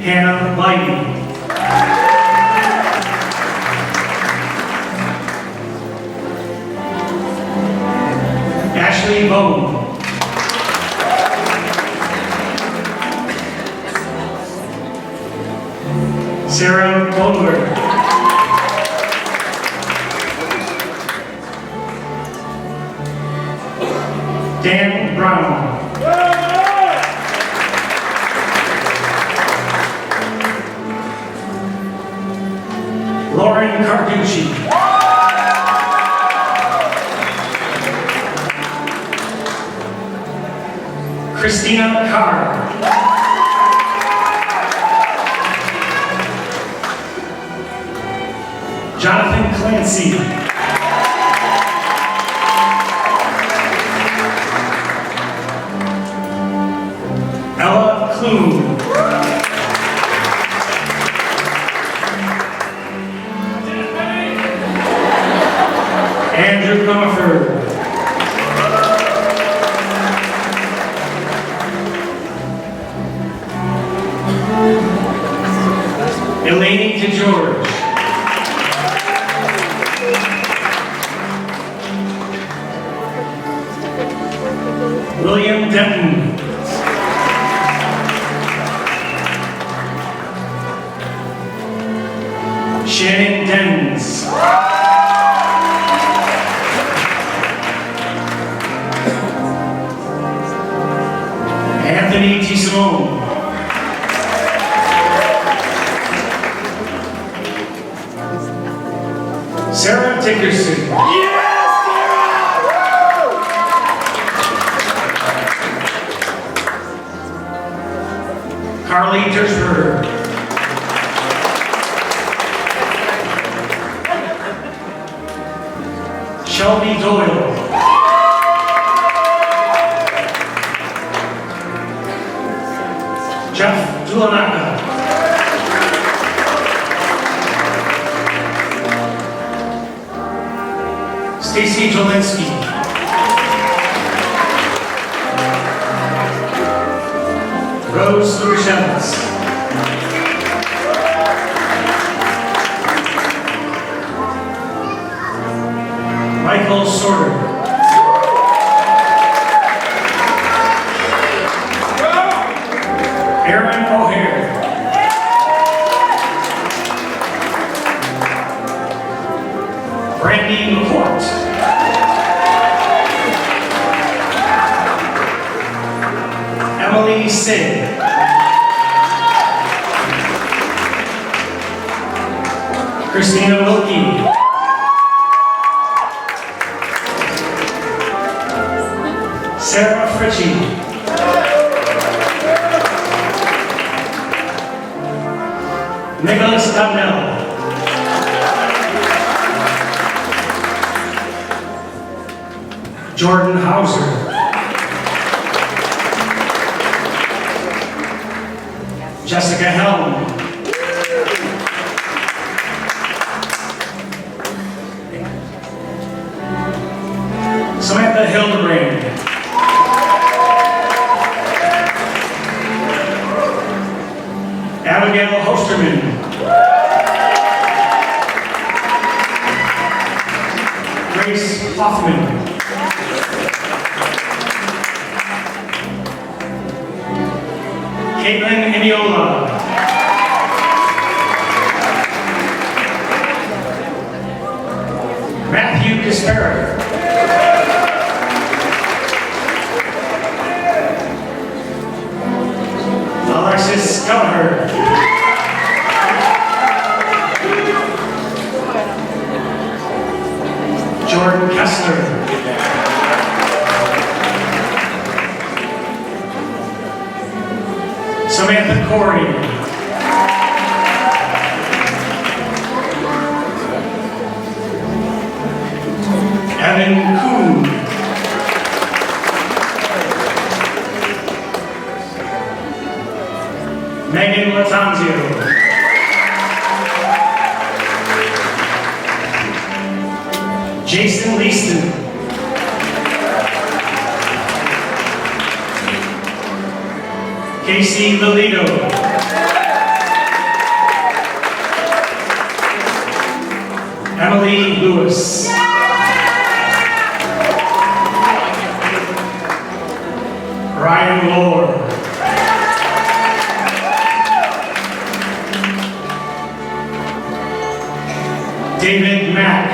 Hannah Lighty. Ashley Bowden. Sarah Goldberg. Dan Brown. Lauren Carducci. Christina Carr. Jonathan Clancy. Ella Kloon. Andrew Comerford. Elaine DeGeorge. William Denton. Shannon Dens. Anthony T. Simone. Sarah Dickerson. Carly Dershberger. Shelby Doyle. Jeff Dulanaka. Stacy Jolinski. Rose Lushevitz. Michael Sorter. Aaron O'Hare. Brandy McCourt. Emily Singh. Christina Wilkie. Sarah Fritchie. Nicholas Donnell. Jordan Hauser. Jessica Helm. Samantha Hildebrand. Abigail Hosterman. Grace Hoffman. Caitlin Iniola. Matthew Kaspera. Alexis Kelleher. Jordan Kessler. Samantha Corey. Evan Kuhn. Megan Latanzio. Jason Leaston. Casey Lolito. Emily Lewis. Ryan Lohr. David Mack.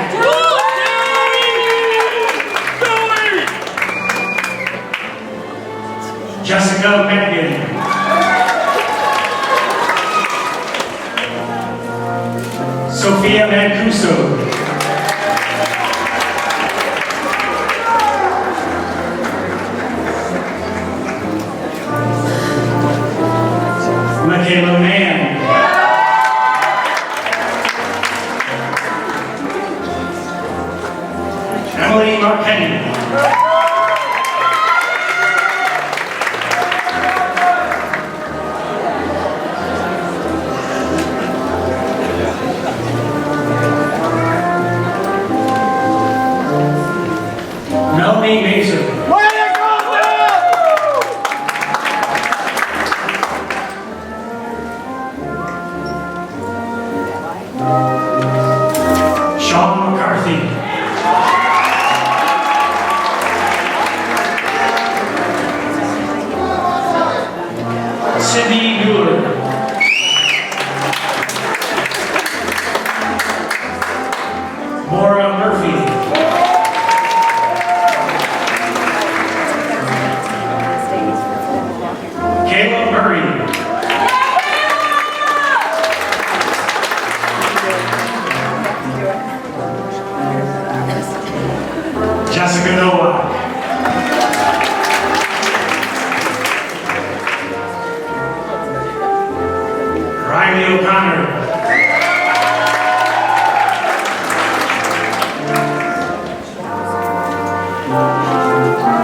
Jessica Madigan. Sophia Mancuso. Michaela Mann. Marchetti. Melanie Mason. Sean McCarthy. Sydney Mueller. Maura Murphy. Caleb Murray. Jessica Nowak. Riley O'Connor.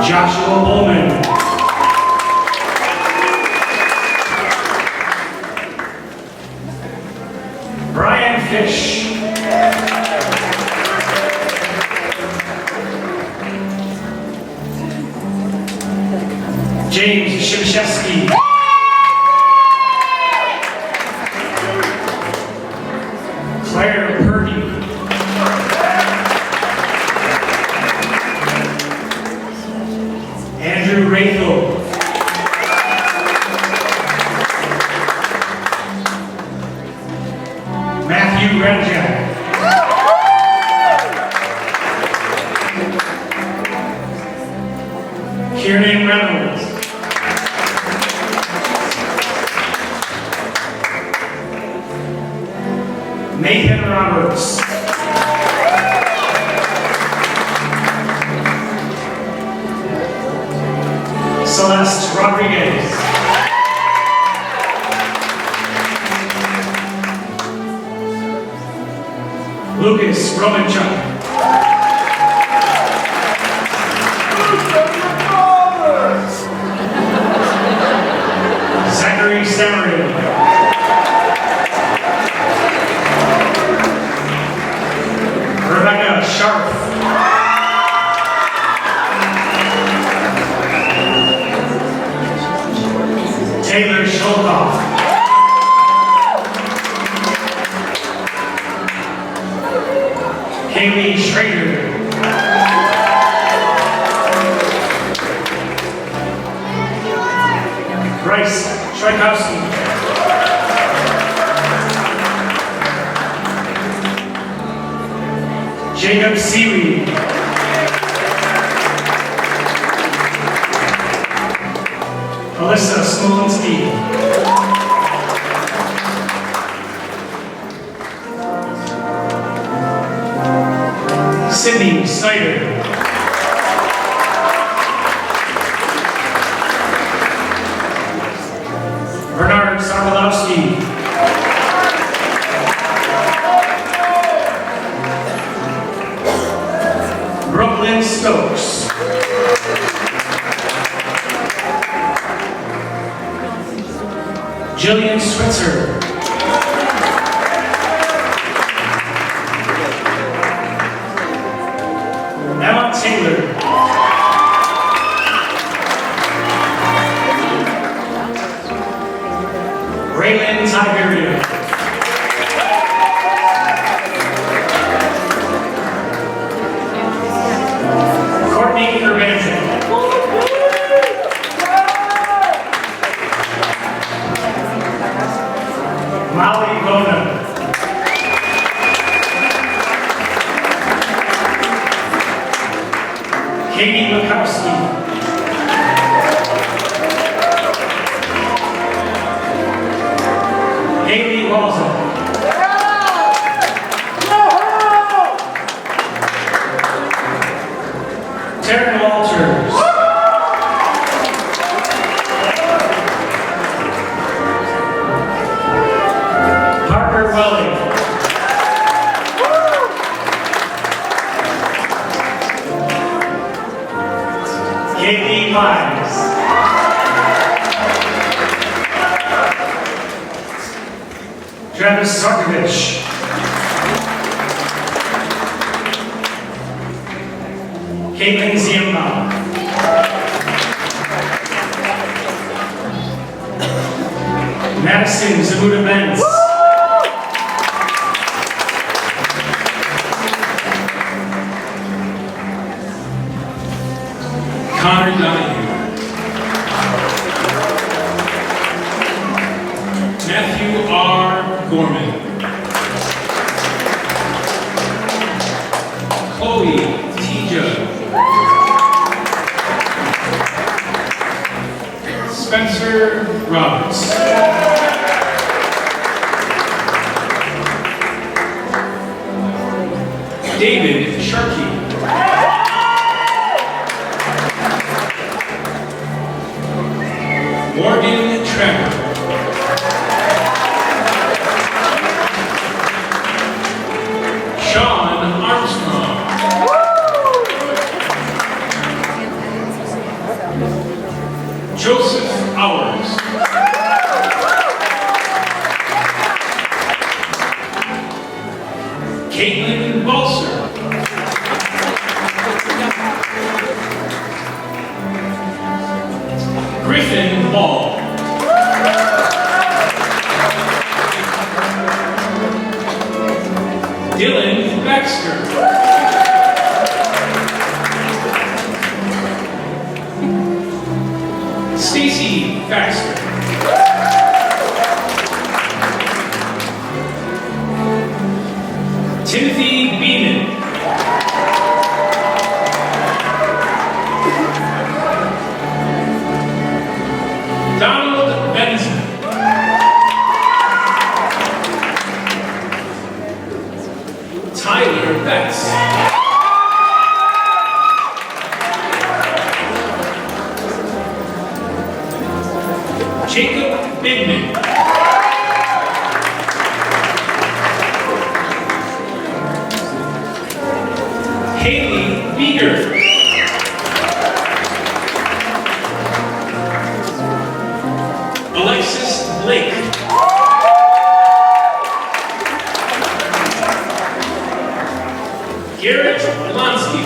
Joshua Bowman. Brian Fish. James Shimshevsky. Claire Purdy. Andrew Rayfield. Matthew Renjack. Kieran Reynolds. Nathan Roberts. Celeste Rodriguez. Lucas Romanchuk. Zachary Samarin. Rebecca Sharp. Taylor Sholkoff. Kaylee Schrader. Bryce Schweikowski. Jacob Seaweed. Alyssa Smolinski. Sydney Snyder. Bernard Sokolowski. Brooklyn Stokes. Jillian Switzer. Emma Taylor. Raylan Tiberia. Courtney Urbanton. Molly Bona. Katie Lukowski. Haley Walton. Taryn Walters. Parker Welling. Haley Wise. Travis Sarkovich. Caitlin Ziemba. Madison Zamuda Benz. Connor Donahue. Matthew R. Gorman. Chloe Tija. Spencer Roberts. David Sharkey. Morgan Trevor. Sean Armstrong. Joseph Hours. Caitlin Balser. Griffin Ball. Dylan Baxter. Stacy Baxter. Timothy Beeman. Donald Benson. Tyler Betts. Jacob Bigman. Haley Beeger. Alexis Blake. Garrett Blonsky.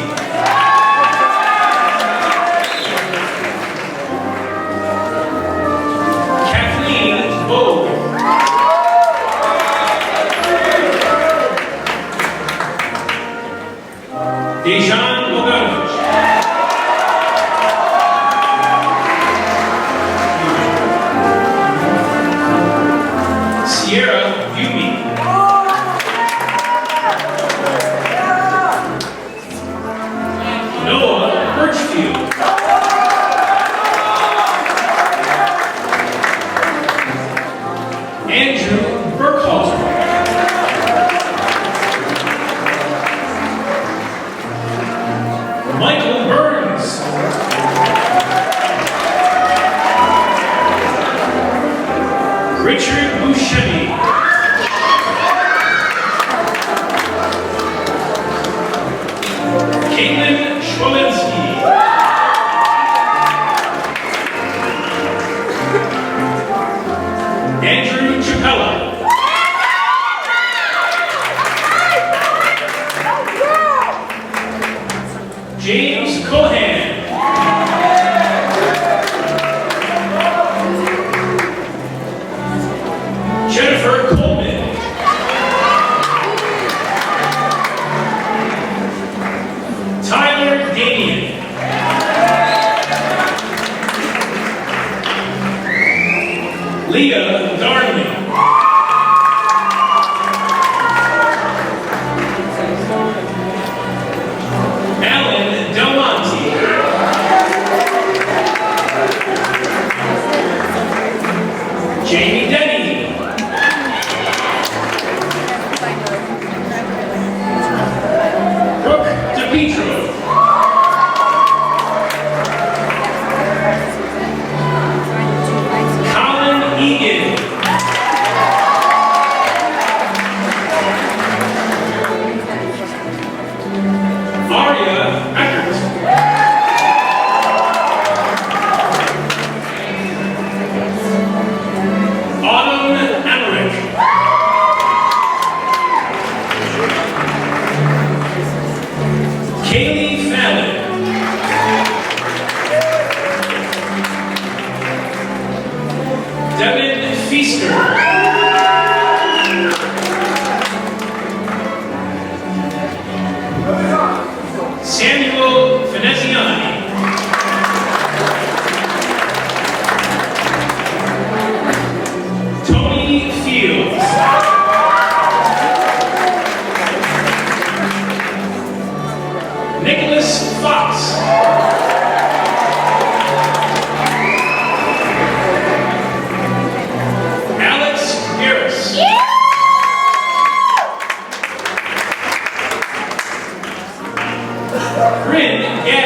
Kathleen Vogue. Dejan Bogdanovich. Sierra Yumi. Noah Birchfield. Andrew Burkhalter. Michael Burns. Richard Buscemi. Caitlin Schwalinsky. Andrew Chapella. James Cohan. Jennifer Coleman. Tyler Damian. Leah Darnley. Alan Del Monte.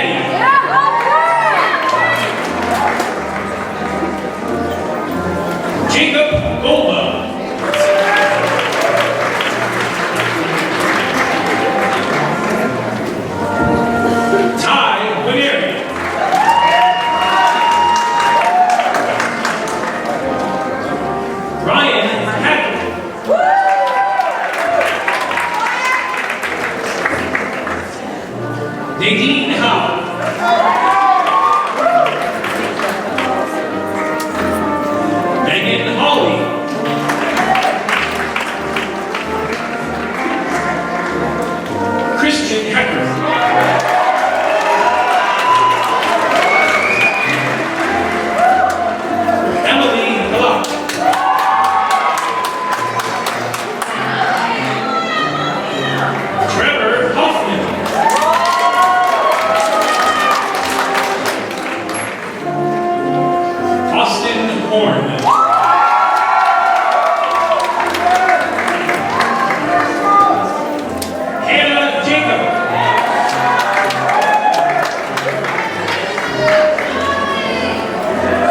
Maddie. Jacob Golba. Ty Winery. Ryan Hackett. Nadine Howe. Megan Hawley. Christian Hecker. Emily Glock. Trevor Hoffman. Austin Horn. Hannah Jacob.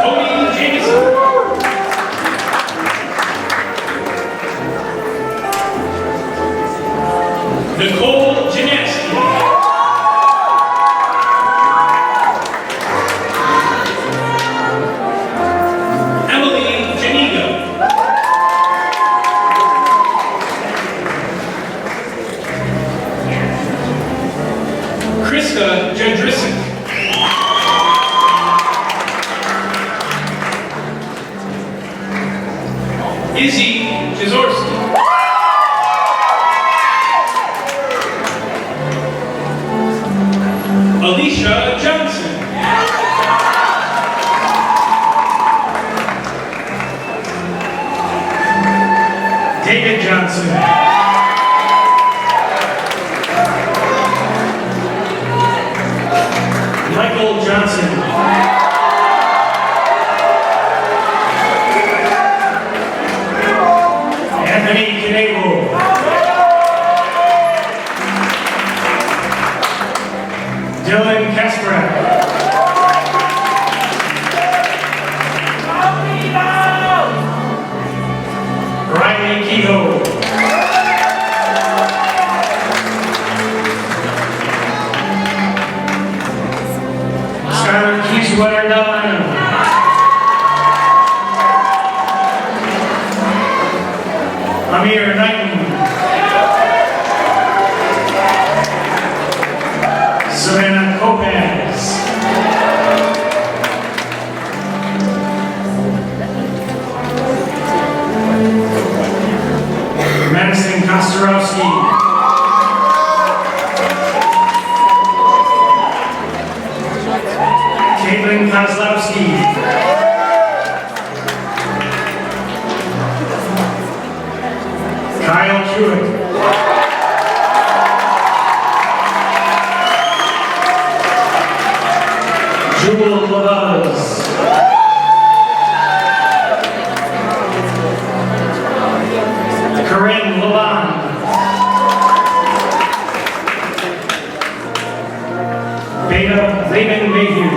Cody Jameson. Nicole Janaski. Emily Janiga. Krista Jendrisic. Izzy Jazorski. Alicia Johnson. David Johnson. Michael Johnson. Anthony Canavo. Dylan Kasparak. Riley Kehoe. Skylar Keyswetter Delano. Amir Knighton. Savannah Copaz. Madison Kostarowski. Caitlin Kozlowski. Kyle Hewitt. Jewel Lavaz. Corinne Lalonde. Beta Laban Mayhew.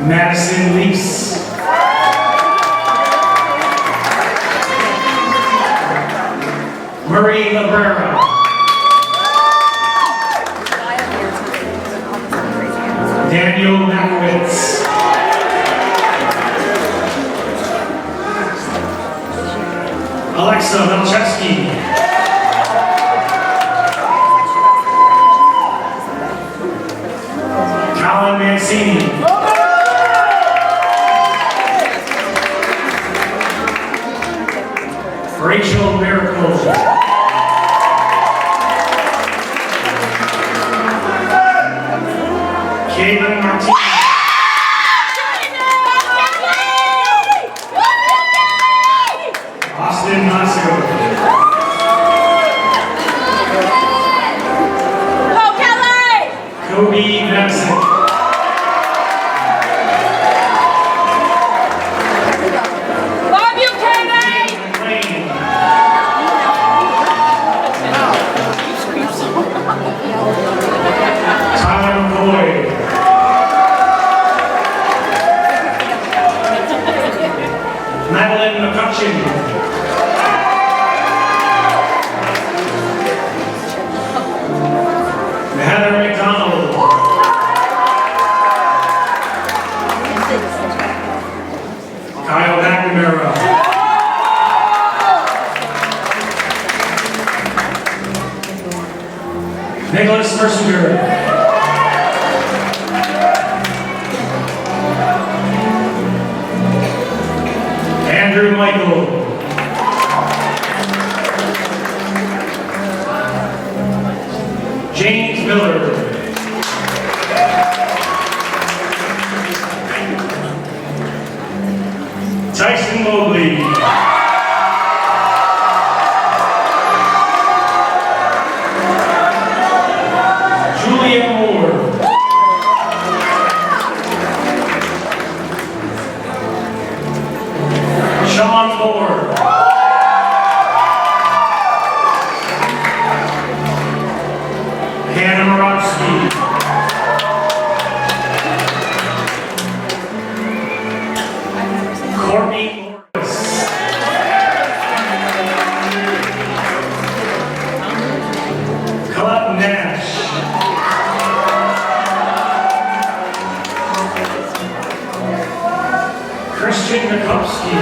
Madison Lease. Marie Labrera. Daniel Makowitz. Alexa Melchewski. Colin Mancini. Rachel Miracle. Caitlin Martinez. Austin Masso. Kobe Madison. Love you, Katie! Heather McDonald. Kyle McNamara. Nicholas Mercier. Andrew Michael. James Miller. Tyson Mobley. Julia Moore. Sean Moore. Hannah Moravsky. Courtney Morris. Colette Nash. Christian Mikowski.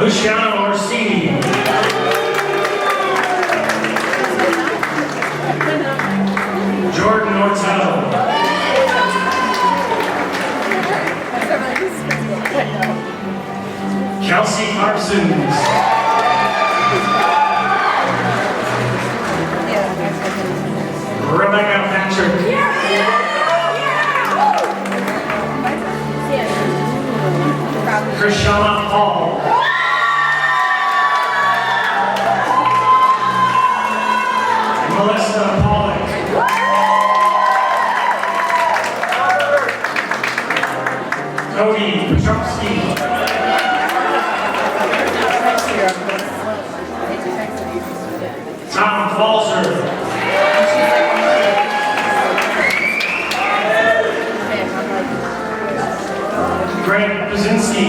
Luciano Orsini. Jordan Ortel. Kelsey Parsons. Rebecca Patrick. Krishana Paul. Melissa Pollock. Cody Petrovsky. Tom Falzer. Greg Brzezinski.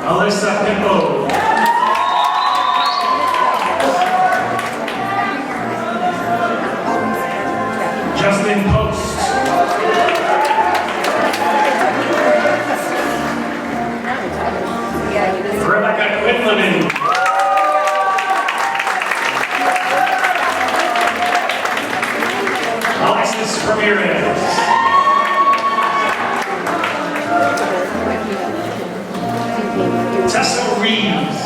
Alyssa Pimpo. Justin Post. Rebecca Quinlivan. Alexis Ramirez. Tassel Reeves.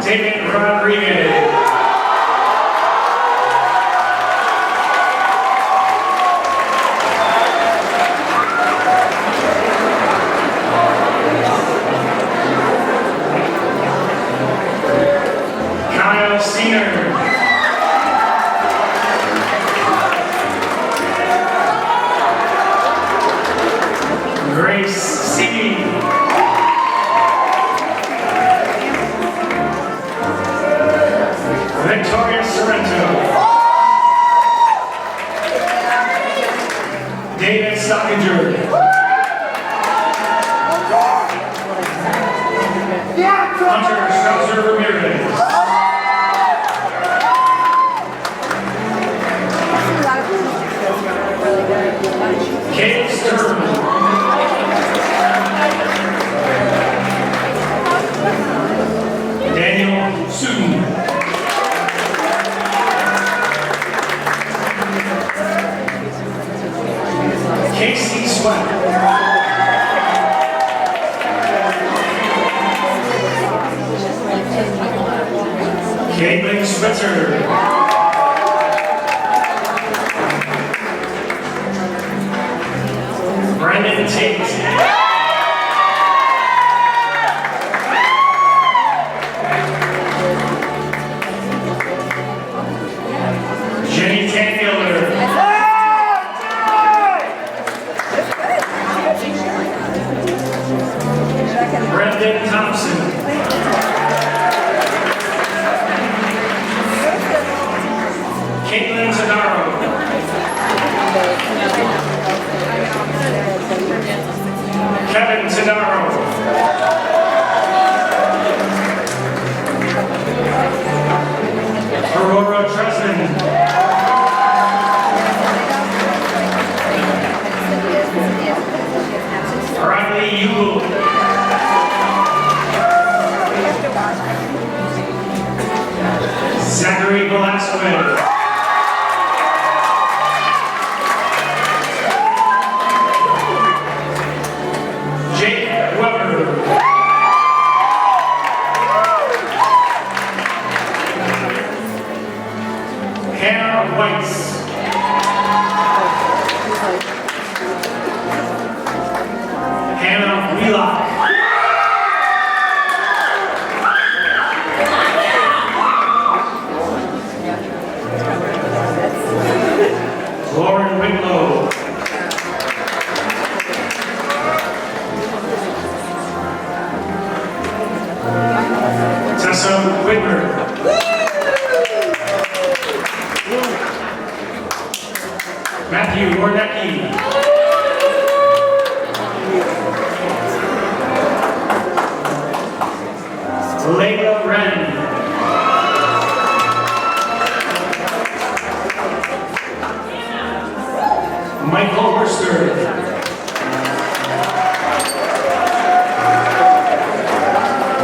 David Rodriguez. Kyle Senior. Grace C. Victoria Sorrento. David Stockinger. Hunter Scouser Ramirez. Caleb Sturm. Daniel Suden. Casey Sweat. Caitlin Switzer. Brandon Tate. Jenny Tanguler. Brendan Thompson. Caitlin Zagara. Aurora Tresman. Riley Yule. Zachary Velasquez. Jake Weber. Hannah Weiss. Hannah Wheelock. Lauren Whitlow. Tassel Whitmer. Matthew Warnecki. Layla Wren. Michael Worster.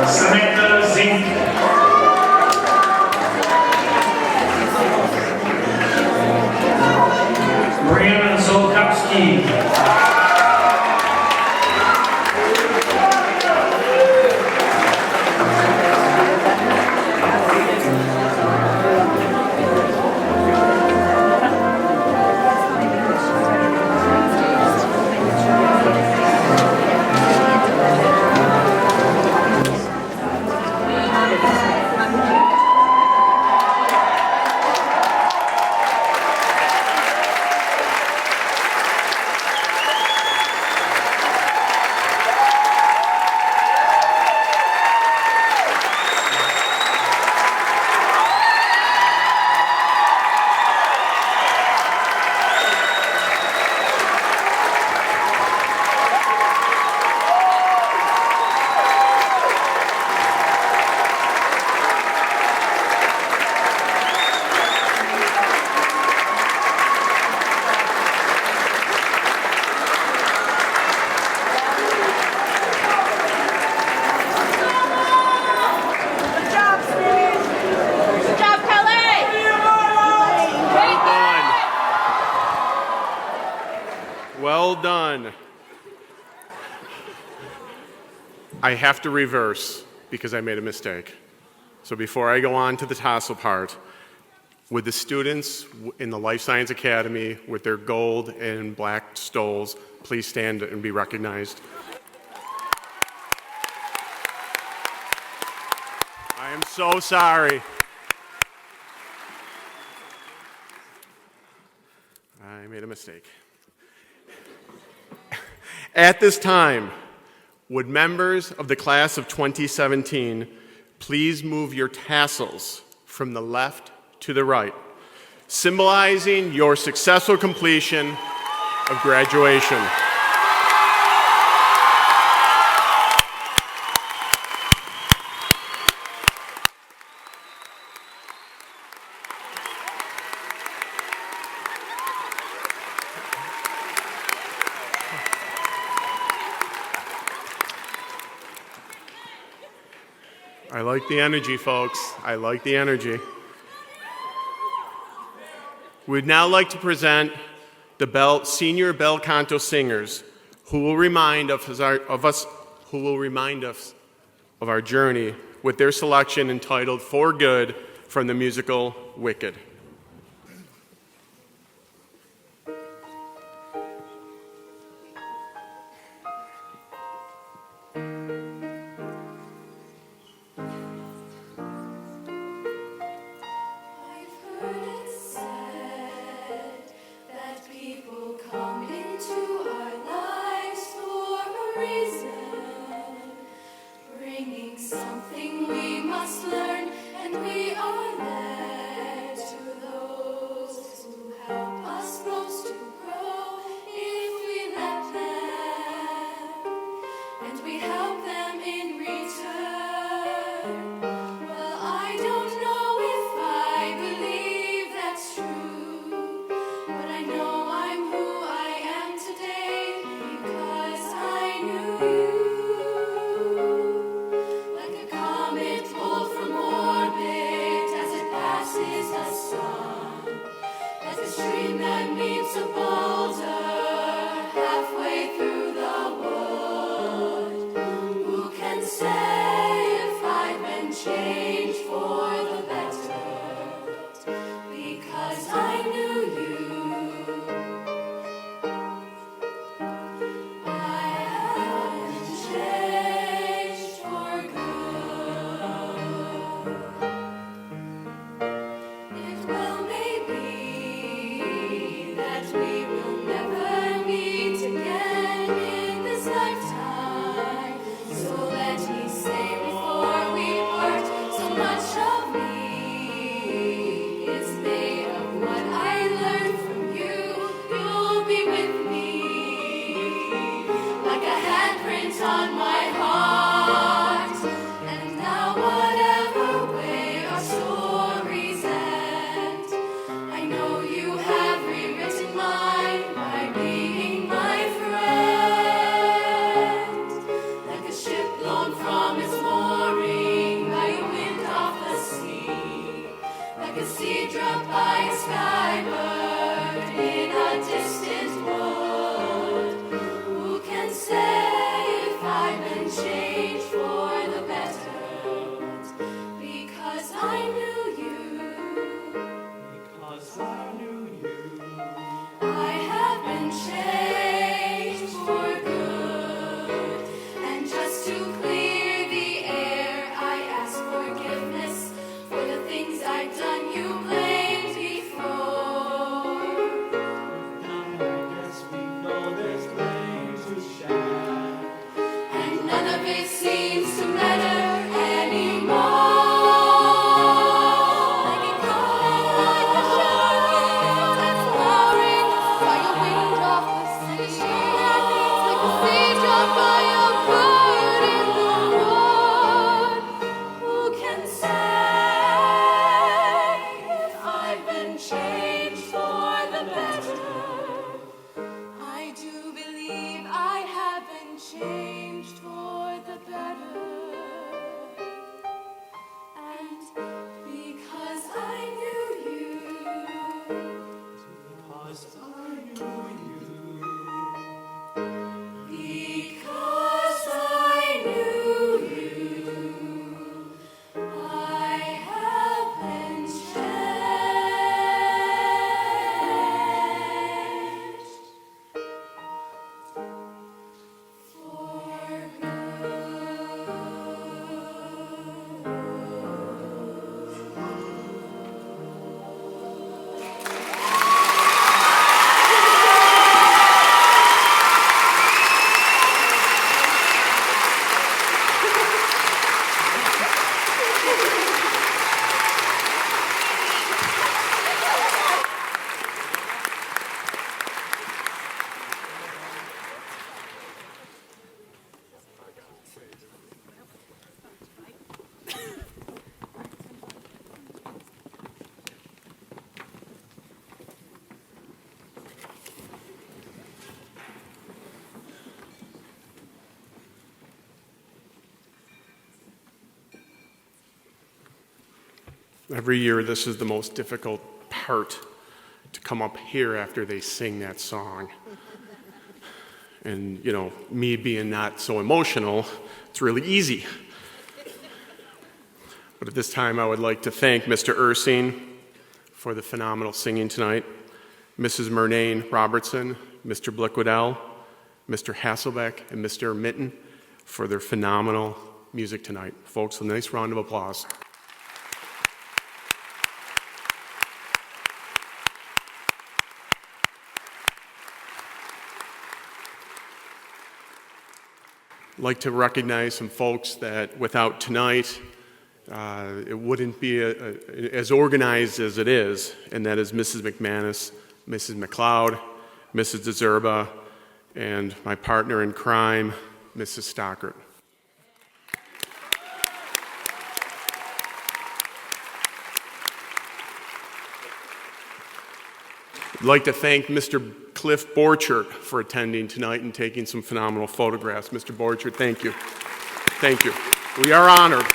Seneca Zink. Brianna Zolkowski. Well done. I have to reverse because I made a mistake. So before I go on to the Tassel part, would the students in the Life Science Academy with their gold and black stoles please stand and be recognized? I am so sorry. I made a mistake. At this time, would members of the class of 2017 please move your tassels from the left to the right, symbolizing your successful completion of graduation. I like the energy, folks. I like the energy. We'd now like to present the senior bel canto singers who will remind us of our journey with their selection entitled For Good from the musical Wicked. Something we must learn, and we are led to stream that meets a boulder halfway through the wood. Who can say if I've been changed for the better? Because I knew you. I have been changed for good. It well may be that we will never meet again in this lifetime. So let me say before we part, so much of me is made of what I learned from you. You'll be with me like a handprint on my heart. And now whatever way our stories end, I know you have rewritten mine by being my friend. Like a ship blown from its mooring by a wind off the sea, like a seed dropped by a skybird in a distant wood. Who can say if I've been changed for the better? Because I knew you. Because I knew you. I have been changed for good. And just to clear the air, I ask forgiveness for the things I've done you blamed before. Now I guess we know there's blame to share, and none of it seems to matter anymore. Like a calling, like a shower that's pouring by a wind off the sea, like a seed dropped by a bird in the wood. Who can say if I've been changed for the better? I do believe I have been changed for the better. And because I knew you. Because I knew you. Because I knew you. I have been changed for Every year, this is the most difficult part, to come up here after they sing that song. And, me being not so emotional, it's really easy. But at this time, I would like to thank Mr. Ursing for the phenomenal singing tonight, Mrs. Murnane Robertson, Mr. Blickwadell, Mr. Hasselbeck, and Mr. Mitten for their phenomenal music tonight. Folks, a nice round of applause. I'd like to recognize some folks that without tonight, it wouldn't be as organized as it is, and that is Mrs. McManus, Mrs. McLeod, Mrs. DeZerba, and my partner in crime, Mrs. Stockert. I'd like to thank Mr. Cliff Borchert for attending tonight and taking some phenomenal photographs. Mr. Borchert, thank you. Thank you. We are honored.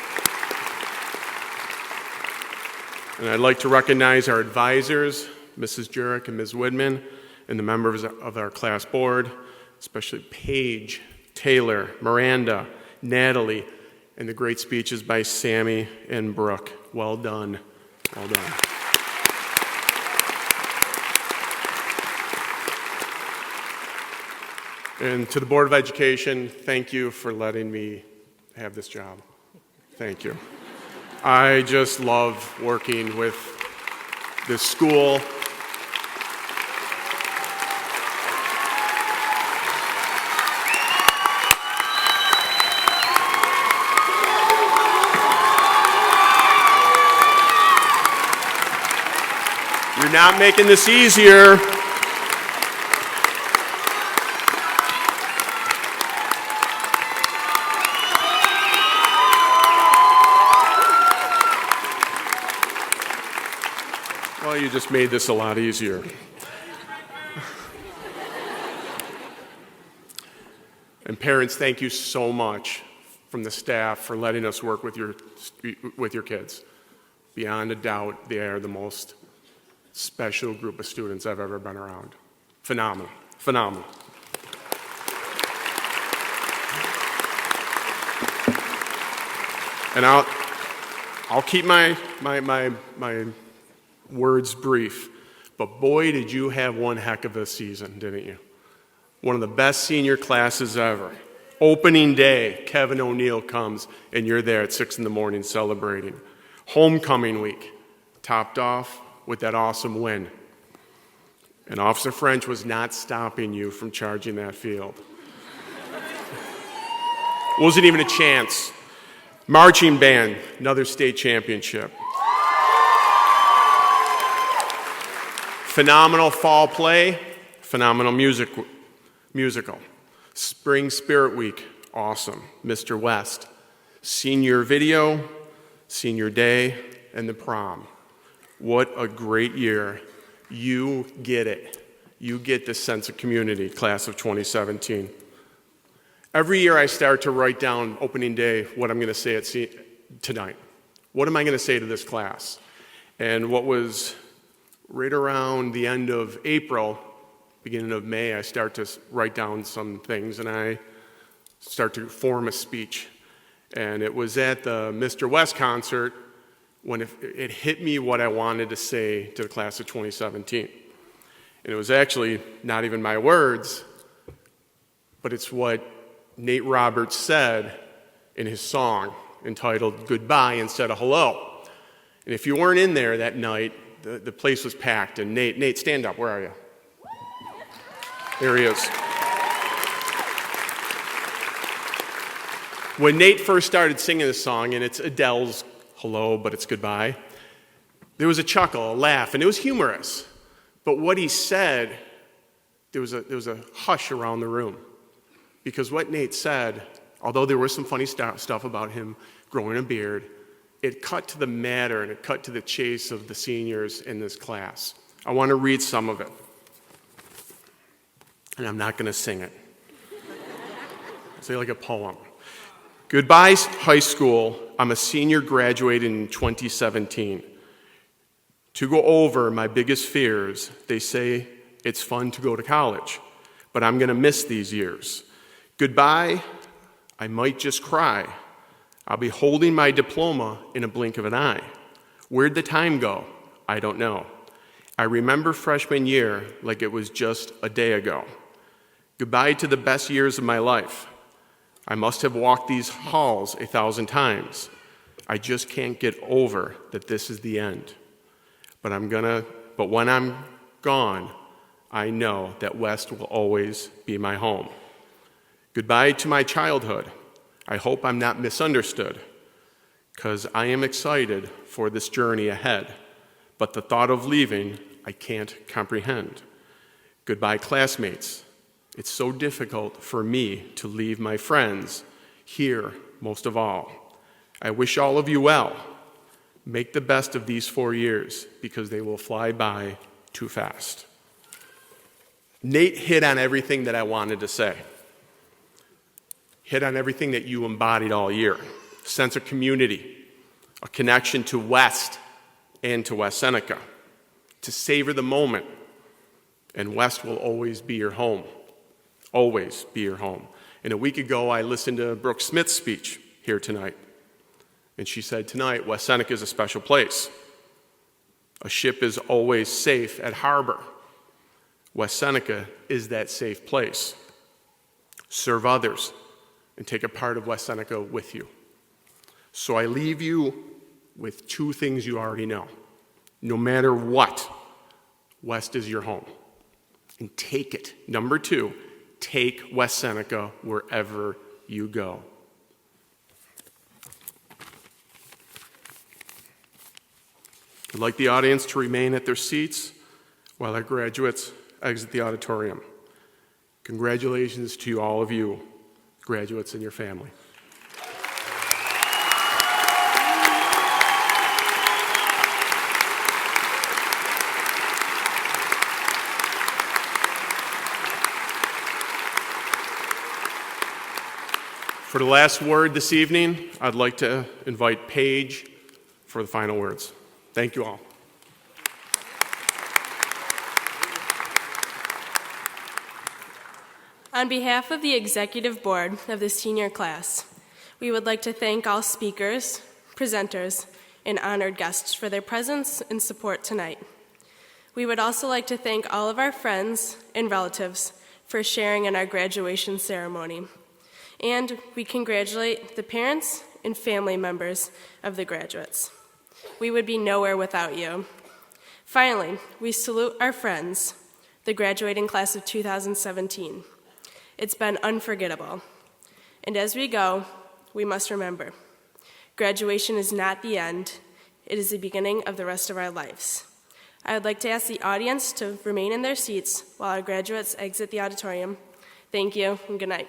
And I'd like to recognize our advisors, Mrs. Jurek and Ms. Widman, and the members of our class board, especially Paige, Taylor, Miranda, Natalie, and the great speeches by Sammy and Brooke. Well done. Well done. And to the Board of Education, thank you for letting me have this job. Thank you. I just love working with this school. You're not making this easier. Well, you just made this a lot easier. And parents, thank you so much from the staff for letting us work with your kids. Beyond a doubt, they are the most special group of students I've ever been around. Phenomenal. Phenomenal. And I'll keep my words brief, but boy, did you have one heck of a season, didn't you? One of the best senior classes ever. Opening day, Kevin O'Neill comes, and you're there at 6 in the morning celebrating. Homecoming week, topped off with that awesome win. And Officer French was not stopping you from charging that field. Wasn't even a chance. Marching band, another state championship. Phenomenal fall play, phenomenal musical. Spring Spirit Week, awesome. Mr. West. Senior video, senior day, and the prom. What a great year. You get it. You get this sense of community, class of 2017. Every year I start to write down opening day what I'm going to say tonight. What am I going to say to this class? And what was right around the end of April, beginning of May, I start to write down some things and I start to form a speech. And it was at the Mr. West concert when it hit me what I wanted to say to the class of 2017. And it was actually not even my words, but it's what Nate Roberts said in his song entitled Goodbye Instead of Hello. And if you weren't in there that night, the place was packed. And Nate, stand up. Where are you? There he is. When Nate first started singing this song, and it's Adele's Hello, but it's Goodbye, there was a chuckle, a laugh, and it was humorous. But what he said, there was a hush around the room. Because what Nate said, although there was some funny stuff about him growing a beard, it cut to the matter and it cut to the chase of the seniors in this class. I want to read some of it. And I'm not going to sing it. I'll say like a poem. Goodbye, high school. I'm a senior graduating in 2017. To go over my biggest fears, they say it's fun to go to college, but I'm going to miss these years. Goodbye, I might just cry. I'll be holding my diploma in a blink of an eye. Where'd the time go? I don't know. I remember freshman year like it was just a day ago. Goodbye to the best years of my life. I must have walked these halls 1,000 times. I just can't get over that this is the end. But when I'm gone, I know that West will always be my home. Goodbye to my childhood. I hope I'm not misunderstood, because I am excited for this journey ahead, but the thought of leaving, I can't comprehend. Goodbye, classmates. It's so difficult for me to leave my friends here most of all. I wish all of you well. Make the best of these 4 years, because they will fly by too fast. Nate hit on everything that I wanted to say. Hit on everything that you embodied all year. Sense of community, a connection to West and to West Seneca, to savor the moment. And West will always be your home. Always be your home. And a week ago, I listened to Brooke Smith's speech here tonight. And she said, tonight, West Seneca is a special place. A ship is always safe at harbor. West Seneca is that safe place. Serve others and take a part of West Seneca with you. So I leave you with two things you already know. No matter what, West is your home. And take it. Number two, take West Seneca wherever you go. I'd like the audience to remain at their seats while our graduates exit the auditorium. Congratulations to all of you, graduates and your family. For the last word this evening, I'd like to invite Paige for the final words. Thank you all. On behalf of the executive board of the senior class, we would like to thank all speakers, presenters, and honored guests for their presence and support tonight. We would also like to thank all of our friends and relatives for sharing in our graduation ceremony. And we congratulate the parents and family members of the graduates. We would be nowhere without you. Finally, we salute our friends, the graduating class of 2017. It's been unforgettable. And as we go, we must remember, graduation is not the end. It is the beginning of the rest of our lives. I would like to ask the audience to remain in their seats while our graduates exit the auditorium. Thank you, and good night.